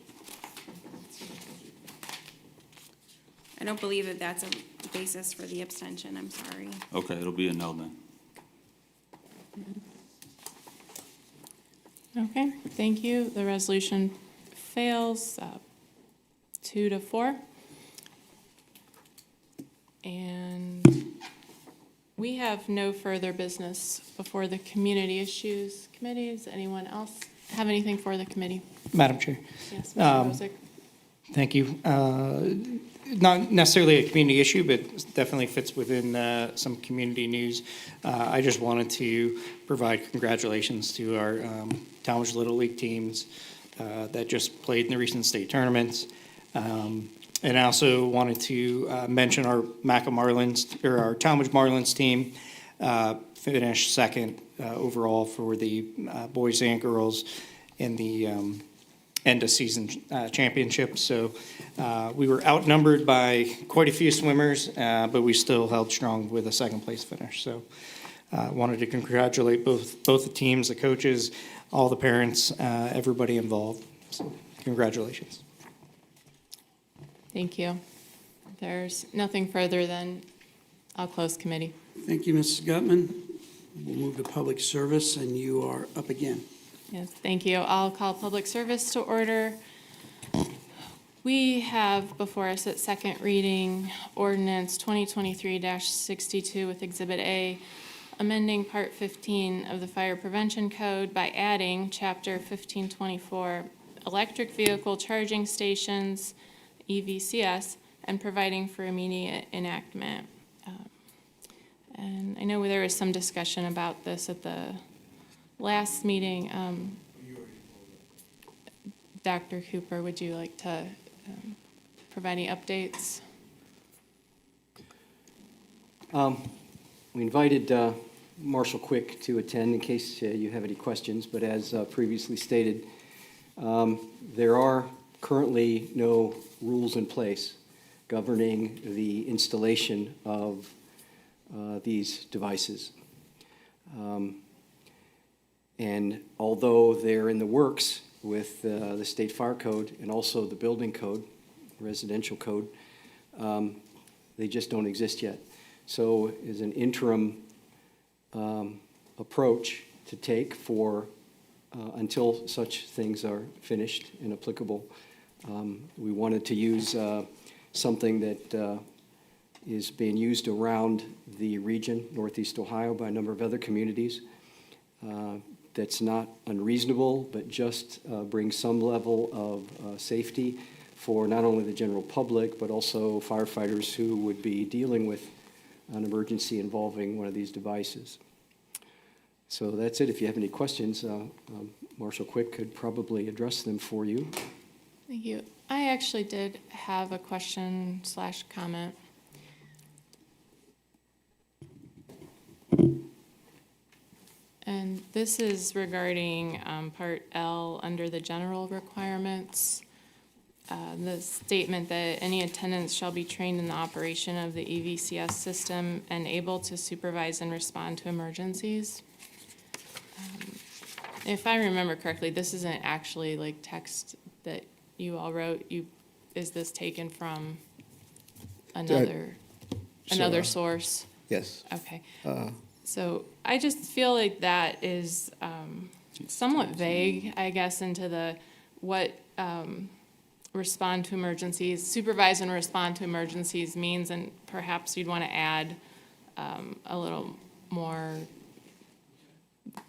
I don't believe that that's a basis for the abstention, I'm sorry. Okay, it'll be a no then. Okay, thank you. The resolution fails 2-4. And we have no further business before the Community Issues Committee. Does anyone else have anything for the committee? Madam Chair. Yes, Mr. Bozick. Thank you. Not necessarily a community issue, but definitely fits within some community news. I just wanted to provide congratulations to our Tallmadge Little League teams that just played in the recent state tournaments. And I also wanted to mention our our Tallmadge Marlins team finished second overall for the boys and girls in the end of season championship. So we were outnumbered by quite a few swimmers, but we still held strong with a second place finish. So wanted to congratulate both the teams, the coaches, all the parents, everybody involved. So congratulations. Thank you. If there's nothing further, then I'll close committee. Thank you, Mrs. Gutman. We'll move to public service, and you are up again. Yes, thank you. I'll call public service to order. We have before us at second reading ordinance 2023-62 with Exhibit A, amending Part 15 of the Fire Prevention Code by adding Chapter 1524, Electric Vehicle Charging Stations, EVCS, and providing for immediate enactment. And I know there was some discussion about this at the last meeting. Dr. Cooper, would you like to provide any updates? We invited Marshall Quick to attend in case you have any questions, but as previously stated, there are currently no rules in place governing the installation of these devices. And although they're in the works with the state fire code and also the building code, residential code, they just don't exist yet. So as an interim approach to take for until such things are finished and applicable, we wanted to use something that is being used around the region, Northeast Ohio, by a number of other communities. That's not unreasonable, but just brings some level of safety for not only the general public, but also firefighters who would be dealing with an emergency involving one of these devices. So that's it. If you have any questions, Marshall Quick could probably address them for you. Thank you. I actually did have a question / comment. And this is regarding Part L under the general requirements. the statement that any attendants shall be trained in the operation of the EVCS system and able to supervise and respond to emergencies. If I remember correctly, this isn't actually like text that you all wrote. Is this taken from another source? Yes. Okay. So I just feel like that is somewhat vague, I guess, into what respond to emergencies, supervise and respond to emergencies means, and perhaps you'd want to add a little more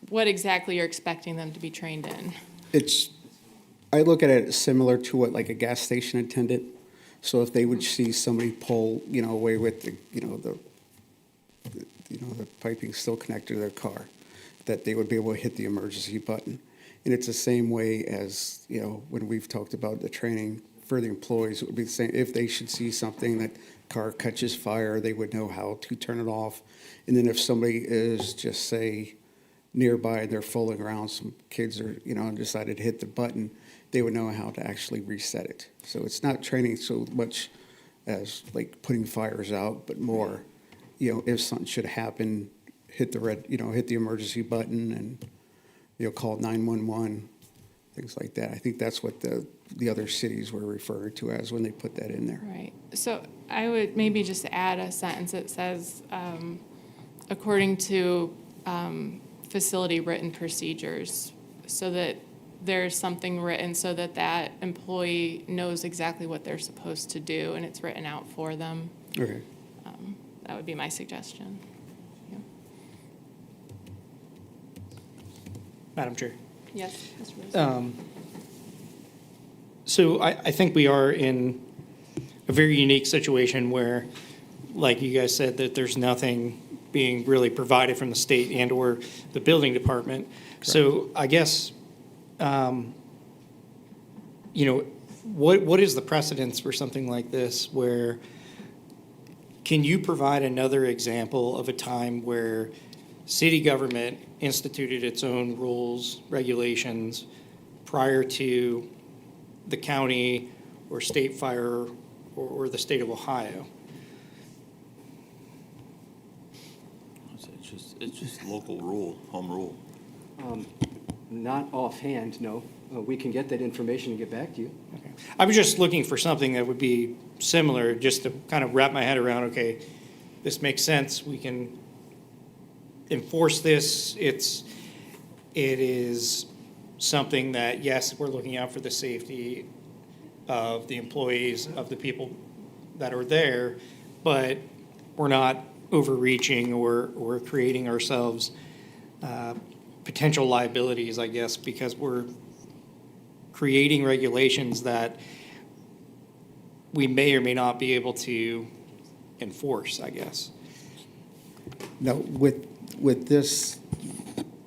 what exactly you're expecting them to be trained in. I look at it similar to what like a gas station attendant. So if they would see somebody pull, away with the piping still connected to their car, that they would be able to hit the emergency button. And it's the same way as, when we've talked about the training for the employees, it would be the same. If they should see something that car catches fire, they would know how to turn it off. And then if somebody is just say nearby and they're fooling around, some kids are, and decided to hit the button, they would know how to actually reset it. So it's not training so much as like putting fires out, but more, if something should happen, hit the emergency button and, call 911, things like that. I think that's what the other cities were referred to as when they put that in there. Right. So I would maybe just add a sentence that says, according to facility written procedures, so that there's something written so that that employee knows exactly what they're supposed to do and it's written out for them. Okay. That would be my suggestion. Yeah. Madam Chair. Yes, Mr. Rose. So I think we are in a very unique situation where, like you guys said, that there's nothing being really provided from the state and or the building department. Correct. So I guess, what is the precedence for something like this where can you provide another example of a time where city government instituted its own rules, regulations prior to the county or state fire or the state of Ohio? It's just local rule, home rule. Not offhand, no. We can get that information and get back to you. Okay. I was just looking for something that would be similar, just to kind of wrap my head around, okay, this makes sense, we can enforce this. It is something that, yes, we're looking out for the safety of the employees, of the people that are there, but we're not overreaching or creating ourselves potential liabilities, I guess, because we're creating regulations that we may or may not be able to enforce, I guess. No, with this,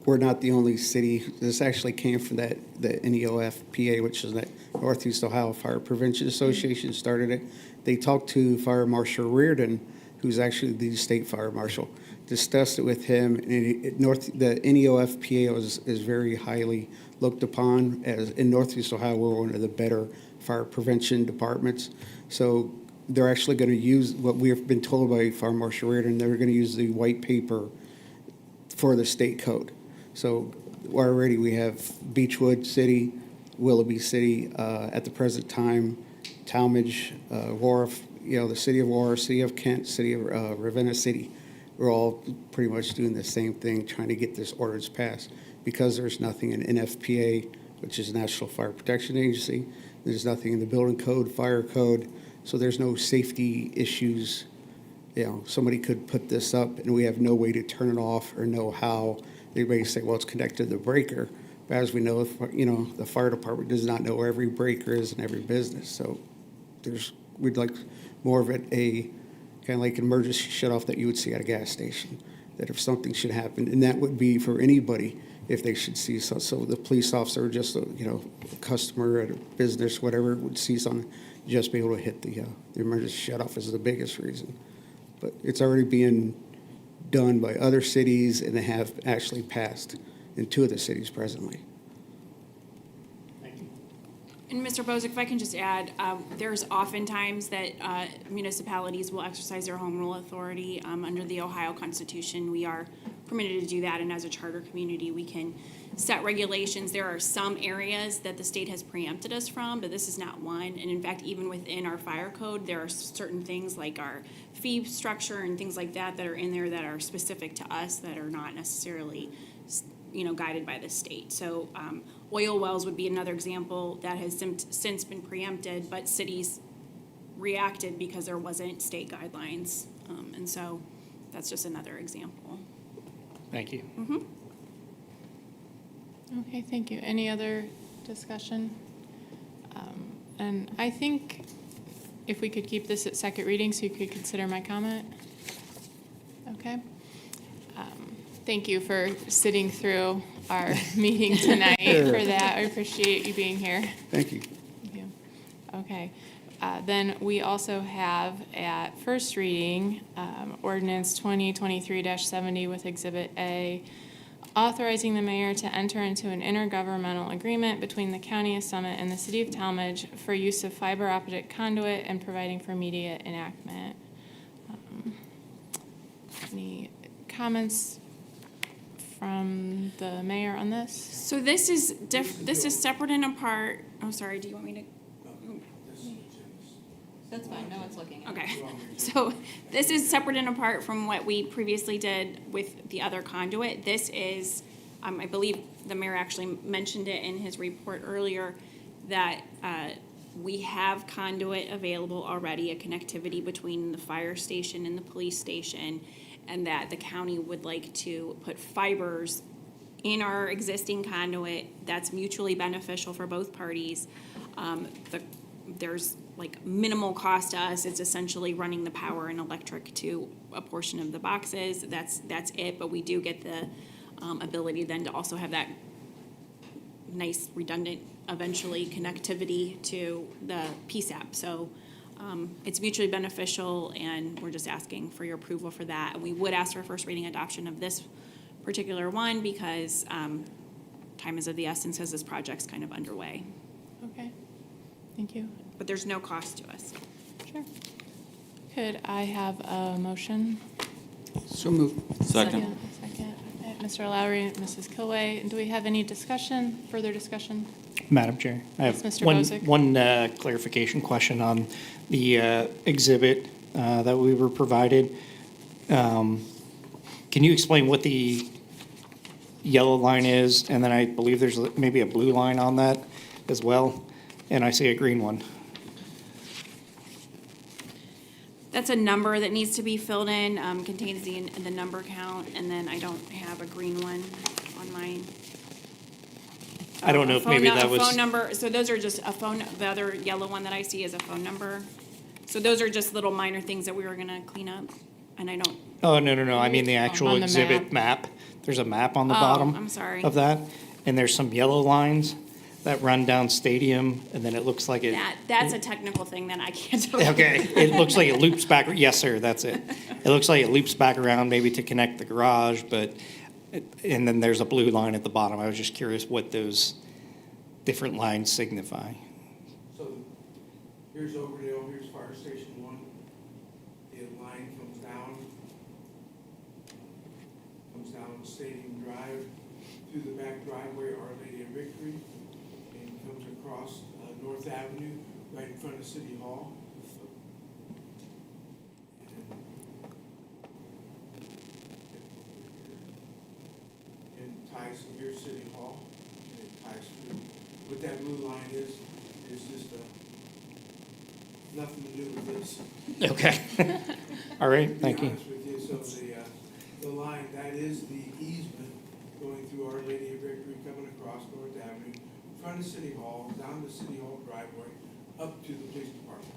we're not the only city. This actually came from the NEOFPA, which is that Northeast Ohio Fire Prevention Association started it. They talked to Fire Marshal Reardon, who's actually the state fire marshal, discussed it with him. And the NEOFPA is very highly looked upon as in Northeast Ohio. We're one of the better fire prevention departments. So they're actually going to use what we've been told by Fire Marshal Reardon. They're going to use the white paper for the state code. So already we have Beechwood City, Willoughby City, at the present time, Tallmadge, Wharf, the city of Wharf, city of Kent, city of Ravenna City. We're all pretty much doing the same thing, trying to get this ordinance passed. Because there's nothing in NFPA, which is National Fire Protection Agency, there's nothing in the building code, fire code, so there's no safety issues. Somebody could put this up and we have no way to turn it off or know how. Everybody say, well, it's connected to the breaker. But as we know, the fire department does not know where every breaker is in every business. So we'd like more of it, a kind of like an emergency shut off that you would see at a gas station, that if something should happen, and that would be for anybody if they should see so the police officer, just a customer at a business, whatever, would see something, just be able to hit the emergency shut off is the biggest reason. But it's already being done by other cities, and they have actually passed in 2 of the cities presently. Thank you. And Mr. Bozick, if I can just add, there's oftentimes that municipalities will exercise their home rule authority. Under the Ohio Constitution, we are permitted to do that, and as a charter community, we can set regulations. There are some areas that the state has preempted us from, but this is not one. And in fact, even within our fire code, there are certain things like our fee structure and things like that that are in there that are specific to us that are not necessarily guided by the state. So oil wells would be another example that has since been preempted, but cities reacted because there wasn't state guidelines. And so that's just another example. Thank you. Okay, thank you. Any other discussion? And I think if we could keep this at second reading so you could consider my comment. Okay. Thank you for sitting through our meeting tonight for that. I appreciate you being here. Thank you. Thank you. Okay. Then we also have at first reading, ordinance 2023-70 with Exhibit A, authorizing the mayor to enter into an intergovernmental agreement between the County of Summit and the City of Tallmadge for use of fiber optic conduit and providing for immediate enactment. Any comments from the mayor on this? So this is separate and apart. Oh, sorry. Do you want me to? That's fine, no one's looking at it. Okay. So this is separate and apart from what we previously did with the other conduit. This is, I believe the mayor actually mentioned it in his report earlier, that we have conduit available already, a connectivity between the fire station and the police station, and that the county would like to put fibers in our existing conduit that's mutually beneficial for both parties. There's like minimal cost to us. It's essentially running the power and electric to a portion of the boxes. That's it, but we do get the ability then to also have that nice redundant eventually connectivity to the PSAP. So it's mutually beneficial, and we're just asking for your approval for that. And we would ask for first reading adoption of this particular one because time is of the essence as this project's kind of underway. Okay, thank you. But there's no cost to us. Sure. Could I have a motion? So moved. Second. Second. Okay, Mr. Lowry, Mrs. Kilway, and do we have any discussion, further discussion? Madam Chair, I have Yes, Mr. one Bozick. clarification question on the exhibit that we were provided. Can you explain what the yellow line is? And then I believe there's maybe a blue line on that as well, and I see a green one. That's a number that needs to be filled in, contains the number count, and then I don't have a green one on mine. I don't know if maybe that was. A phone number, so those are just the other yellow one that I see is a phone number. So those are just little minor things that we were gonna clean up, and I don't, Oh, no, I mean the actual On the exhibit map. There's a map on the Oh, bottom. I'm sorry. Of that, and there's some yellow lines that run down Stadium, and then it looks like it. that's a technical thing that I can't tell you. Okay, it looks like it loops back, yes, sir, that's it. It looks like it loops back around maybe to connect the garage, and then there's a blue line at the bottom. I was just curious what those different lines signify. So here's Overdale, here's Fire Station 1. The line comes down Stadium Drive, through the back driveway, Our Lady of Victory, and comes across North Avenue, right in front of City Hall. And ties near City Hall, and it ties through. What that blue line is just nothing to do with this. Okay. All right, thank To be you. honest with you, so the line, that is the easement going through Our Lady of Victory, coming across North Avenue, in front of City Hall, down the City Hall driveway, up to the police department.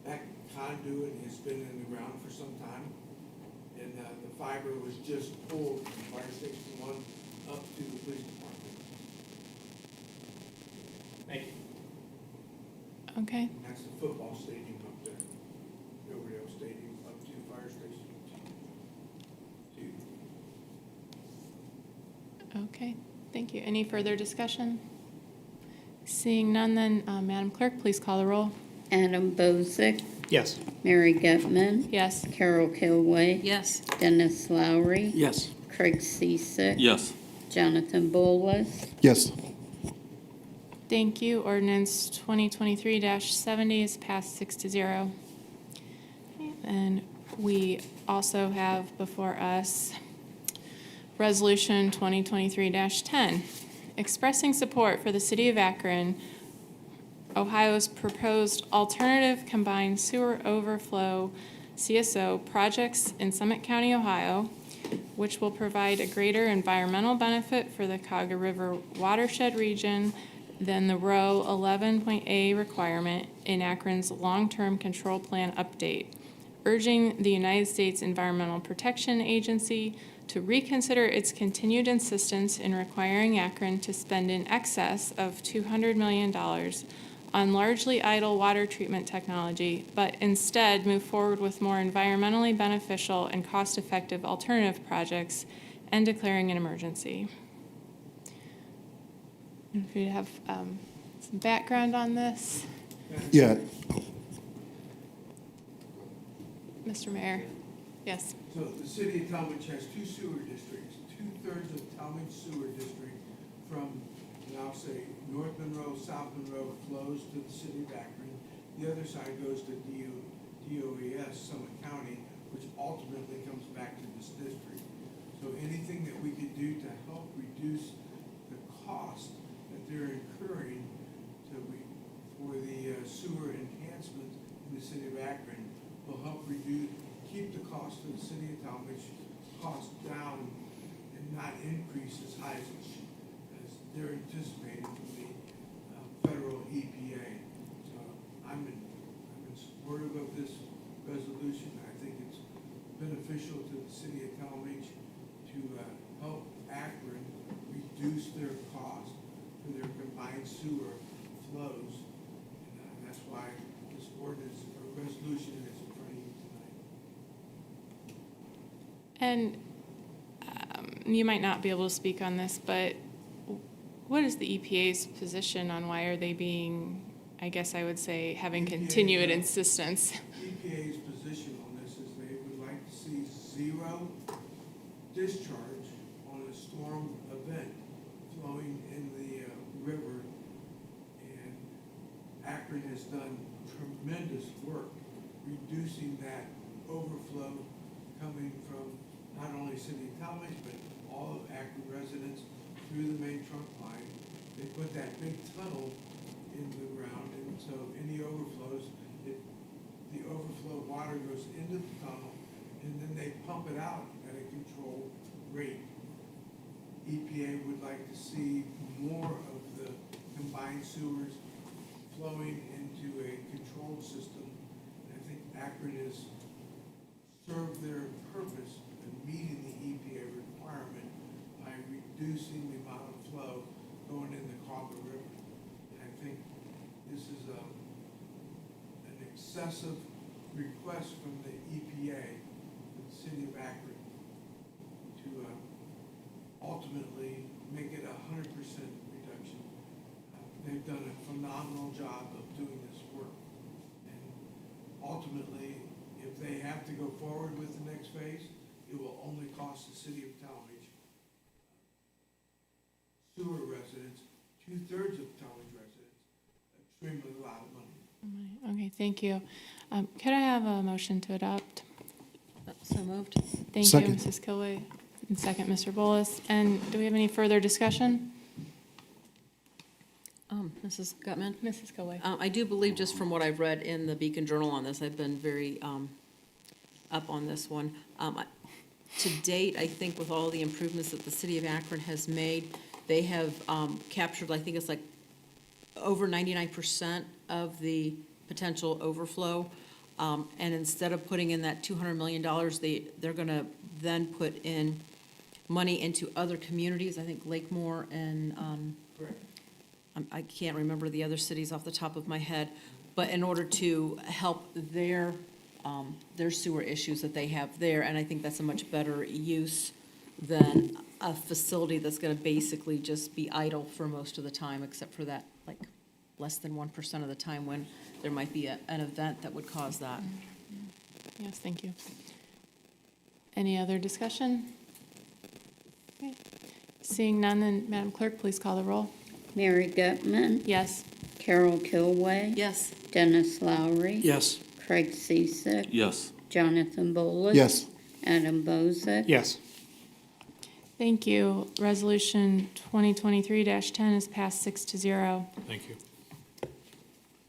That conduit has been in the ground for some time, and the fiber was just pulled from Fire Station 1 up to the police department. Thank you. Okay, And that's the football stadium up there, the Overdale Stadium, up to Fire Station 2. okay, thank you. Any further discussion? Seeing none, then, Madam Clerk, please call the roll. Adam Bozick, Yes. Mary Gutman, Yes. Carol Kilway, Yes. Dennis Lowry, Yes. Craig Ciesick, Yes. Jonathan Bolus, Yes. Thank you. Ordinance 2023-70 is passed 6-0. And we also have before us Resolution 2023-10, expressing support for the City of Akron, Ohio's proposed alternative combined sewer overflow CSO projects in Summit County, Ohio, which will provide a greater environmental benefit for the Cauga River watershed region than the Row 11.A requirement in Akron's long-term control plan update, urging the United States Environmental Protection Agency to reconsider its continued insistence in requiring Akron to spend in excess of $200 million on largely idle water treatment technology, but instead move forward with more environmentally beneficial and cost-effective alternative projects and declaring an emergency. And if you have some background on this, Yeah. Mr. Mayor. Yes. So the city of Tallmadge has two sewer districts. 2/3 of Tallmadge Sewer District from, and I'll say, North Monroe, South Monroe flows to the city of Akron. The other side goes to DOES, Summit County, which ultimately comes back to this district. So anything that we could do to help reduce the cost that they're incurring for the sewer enhancement in the city of Akron will help keep the cost of the city of Tallmadge cost down and not increase as high as they're anticipating from the federal EPA. So I'm in supportive of this resolution. I think it's beneficial to the city of Tallmadge to help Akron reduce their cost for their combined sewer flows. And that's why this ordinance or resolution is in front of you tonight. And you might not be able to speak on this, but what is the EPA's position on why are they being, I guess I would say, having continued insistence? EPA's position on this is they would like to see zero discharge on a storm event flowing in the river. And Akron has done tremendous work reducing that overflow coming from not only city of Tallmadge, but all of Akron residents through the main trunk line. They put that big tunnel in the ground, and so any overflows, the overflow water goes into the tunnel, and then they pump it out at a controlled rate. EPA would like to see more of the combined sewers flowing into a controlled system. And I think Akron has served their purpose in meeting the EPA requirement by reducing the amount of flow going in the Cauga River. And I think this is an excessive request from the EPA to the city of Akron to ultimately make it 100% reduction. They've done a phenomenal job of doing this work. And ultimately, if they have to go forward with the next phase, it will only cost the city of Tallmadge sewer residents, 2/3 of Tallmadge residents, extremely a lot of money. Okay, thank you. Could I have a motion to adopt? So moved. Thank Second. you, Mrs. Kilway. And second, Mr. Bolus. And do we have any further discussion? Mrs. Gutman? Mrs. Kilway. I do believe, just from what I've read in the Beacon Journal on this, I've been very up on this one. To date, I think with all the improvements that the city of Akron has made, they have captured, I think it's like over 99% of the potential overflow. And instead of putting in that $200 million, they're going to then put in money into other communities. I think Lakemore and I can't remember the other cities off the top of my head, but in order to help their sewer issues that they have there, and I think that's a much better use than a facility that's gonna basically just be idle for most of the time, except for that, like, less than 1% of the time when there might be an event that would cause that. Yes, thank you. Any other discussion? Okay. Seeing none, then Madam Clerk, please call the roll. Mary Gutman, Yes. Carol Kilway, Yes. Dennis Lowry, Yes. Craig Ciesick, Yes. Jonathan Bolus. Yes. Adam Bozick. Yes. Thank you. Resolution 2023-10 is passed 6-0. Thank you.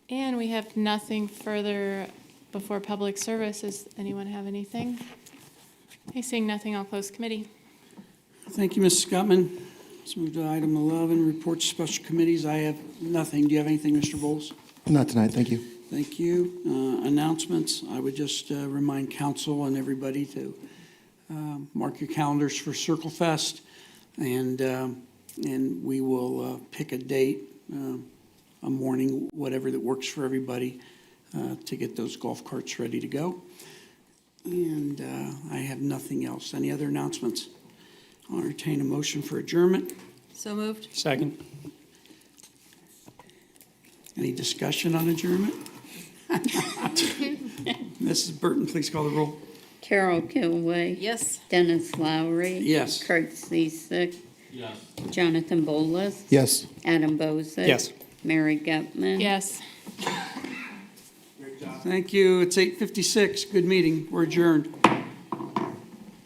And we have nothing further before public service. Does anyone have anything? Okay, seeing nothing, I'll close committee. Thank you, Mrs. Gutman. Let's move to item 11, reports to special committees. I have nothing. Do you have anything, Mr. Bowles? Not tonight, thank you. Thank you. Announcements. I would just remind council and everybody to mark your calendars for Circle Fest, and we will pick a date, a morning, whatever that works for everybody, to get those golf carts ready to go. And I have nothing else. Any other announcements? I'll entertain a motion for adjournment. So moved? Second. Any discussion on adjournment? Mrs. Burton, please call the roll. Carol Kilway. Yes. Dennis Lowry. Yes. Craig Ciesick. Yes. Jonathan Bolus. Yes. Adam Bozick. Yes. Mary Gutman. Yes. Thank you. It's 8:56. Good meeting. We're adjourned.